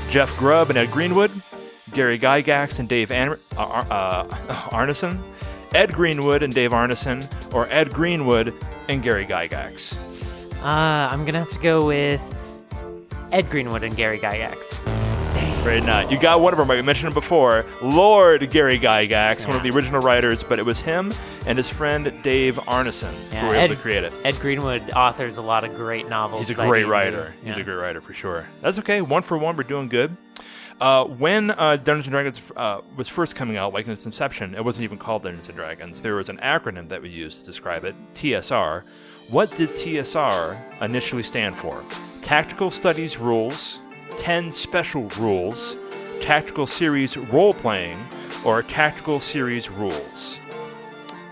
Jeff Grubb and Ed Greenwood, Gary Gygax and Dave Arneson, Ed Greenwood and Dave Arneson, or Ed Greenwood and Gary Gygax? I'm going to have to go with Ed Greenwood and Gary Gygax. Dang. Afraid not. You got one of them, right? We mentioned him before. Lord Gary Gygax, one of the original writers, but it was him and his friend Dave Arneson who were able to create it. Ed Greenwood authors a lot of great novels. He's a great writer. Yeah. He's a great writer for sure. That's okay. 1 for 1. We're doing good. When Dungeons & Dragons was first coming out, like in its inception, it wasn't even called Dungeons & Dragons. There was an acronym that we used to describe it, TSR. What did TSR initially stand for? Tactical Studies Rules, 10 Special Rules, Tactical Series Role-Playing, or Tactical Series Rules?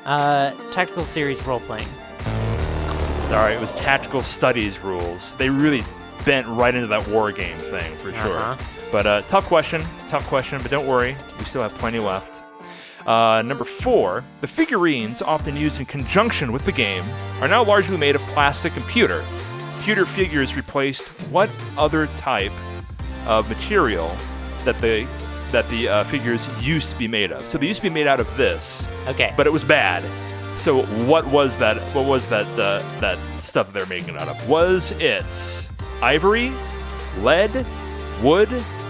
Tactical Series Role-Playing. Sorry, it was Tactical Studies Rules. They really bent right into that war game thing, for sure. But tough question, but don't worry, we still have plenty left. Number 4, the figurines often used in conjunction with the game are now largely made of plastic and pewter. computer figures replaced what other type of material that the figures used to be made of? So they used to be made out of this. Okay. But it was bad. So what was that? What was that stuff they're making out of? Was it ivory, lead, wood,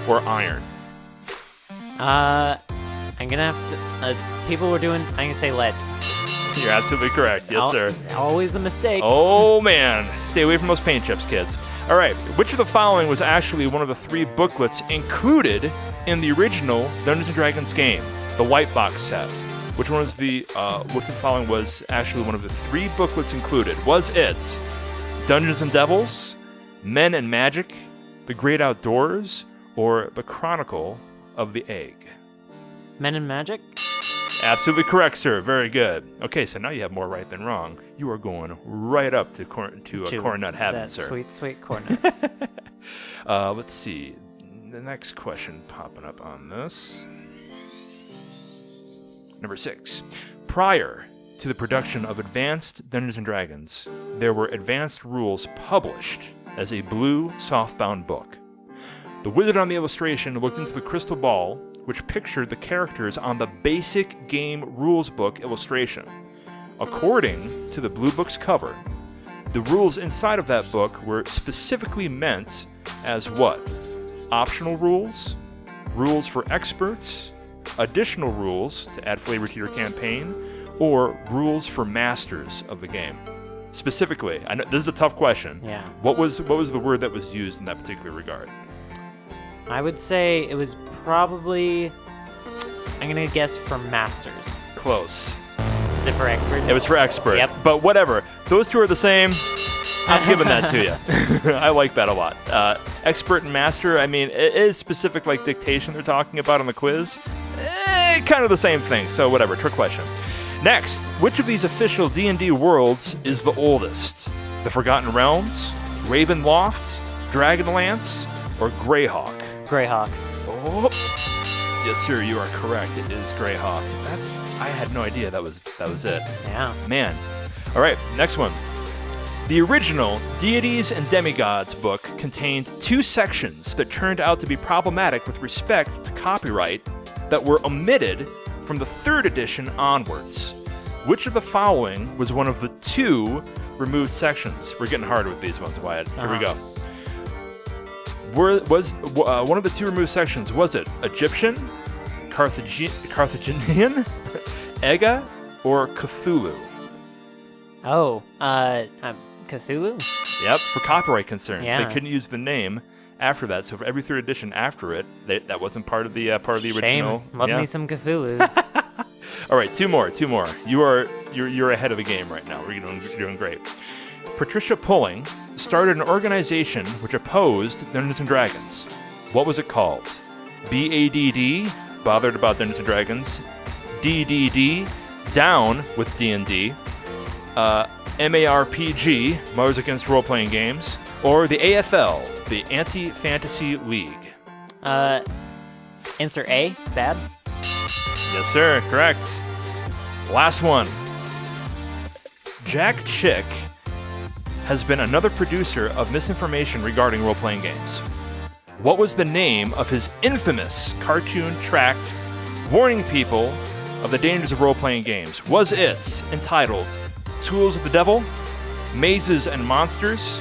or iron? I'm gonna have to. People were doing. I'm gonna say lead. You're absolutely correct. Yes, sir. Always a mistake. Oh man, stay away from those paint chips, kids. All right, which of the following was actually one of the 3 booklets included in the original Dungeons and Dragons game, the white box set? Which one was which of the following was actually one of the 3 booklets included? Was it Dungeons and Devils, Men and Magic, The Great Outdoors, or The Chronicle of the Egg? Men and Magic? Absolutely correct, sir. Very good. Okay, so now you have more right than wrong. You are going right up to cornet heaven, sir. Sweet, sweet cornets. Let's see. The next question popping up on this. Number 6. Prior to the production of Advanced Dungeons & Dragons, there were advanced rules published as a blue softbound book. The wizard on the illustration looked into the crystal ball, which pictured the characters on the basic game rules book illustration. According to the blue book's cover, the rules inside of that book were specifically meant as what? Optional rules, rules for experts, additional rules to add flavor to your campaign, or rules for masters of the game. Specifically, I know this is a tough question. Yeah. What was the word that was used in that particular regard? I would say it was probably. I'm gonna guess for masters. Close. Is it for experts? It was for expert. Yep. But whatever. Those two are the same. I'm giving that to you. I like that a lot. Expert and master, I mean, it is specific like dictation they're talking about on the quiz. Kind of the same thing, so whatever. Trick question. Next, which of these official D&D worlds is the oldest? The Forgotten Realms, Ravenloft, Dragonlance, or Greyhawk? Greyhawk. Oh. Yes, sir, you are correct. It is Greyhawk. I had no idea that was it. Yeah. Man. All right, next one. The original Deities and Demigods book contained 2 sections that turned out to be problematic with respect to copyright that were omitted from the 3rd edition onwards. Which of the following was one of the 2 removed sections? We're getting hard with these ones, Wyatt. Here we go. Was one of the 2 removed sections, was it Egyptian, Carthaginian, Ega, or Cthulhu? Oh, Cthulhu? Yep, for copyright concerns. Yeah. They couldn't use the name after that, so for every 3rd edition after it, that wasn't part of the original. Shame. Love me some Cthulhu. All right, two more. You're ahead of the game right now. You're doing great. Patricia Pulling started an organization which opposed Dungeons & Dragons. What was it called? BADD, Bothered About Dungeons & Dragons. DDD, Down with D&D. MARPG, Mothers Against Role-Playing Games. Or the AFL, the Anti-Fantasy League. Answer A, bad? Yes, sir. Correct. Last one. Jack Chick has been another producer of misinformation regarding role-playing games. What was the name of his infamous cartoon tract warning people of the dangers of role-playing games? Was it entitled Tools of the Devil, Mazes and Monsters,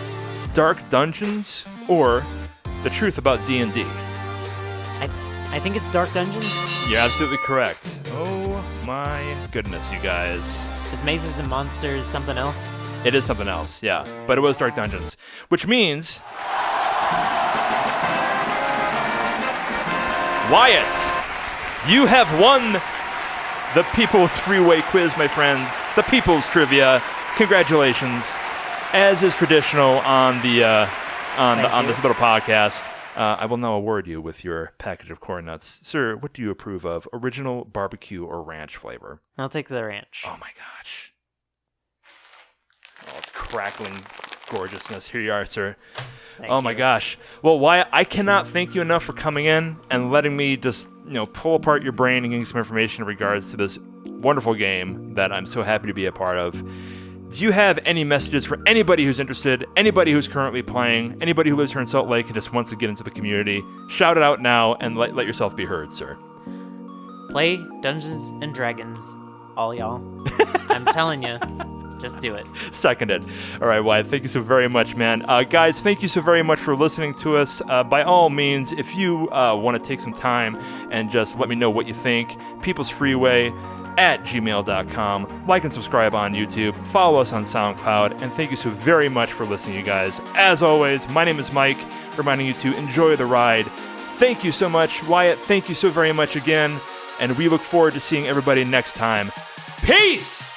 Dark Dungeons, or The Truth About D&D? I think it's Dark Dungeons. You're absolutely correct. Oh my goodness, you guys. Is Mazes and Monsters something else? It is something else, yeah. But it was Dark Dungeons. Which means... Wyatt, you have won the People's Freeway quiz, my friends. The People's Trivia. Congratulations. As is traditional on this little podcast, I will now award you with your package of corn nuts. Sir, what do you approve of? Original, barbecue, or ranch flavor? I'll take the ranch. Oh my gosh. Oh, it's crackling gorgeousness. Here you are, sir. Thank my you. gosh. Well, Wyatt, I cannot thank you enough for coming in and letting me just, pull apart your brain and getting some information in regards to this wonderful game that I'm so happy to be a part of. do you have any messages for anybody who's interested, anybody who's currently playing, anybody who lives here in Salt Lake and just wants to get into the community? Shout it out now and let yourself be heard, sir. Play Dungeons and Dragons, all y'all. I'm telling you, just do it. Seconded. All right, Wyatt, thank you so very much, man. Guys, thank you so very much for listening to us. By all means, if you want to take some time and just let me know what you think, peoplesfreeway@gmail.com. Like and subscribe on YouTube. Follow us on SoundCloud. And thank you so very much for listening, you guys. As always, my name is Mike, reminding you to enjoy the ride. Thank you so much, Wyatt. Thank you so very much again. And we look forward to seeing everybody next time. Peace!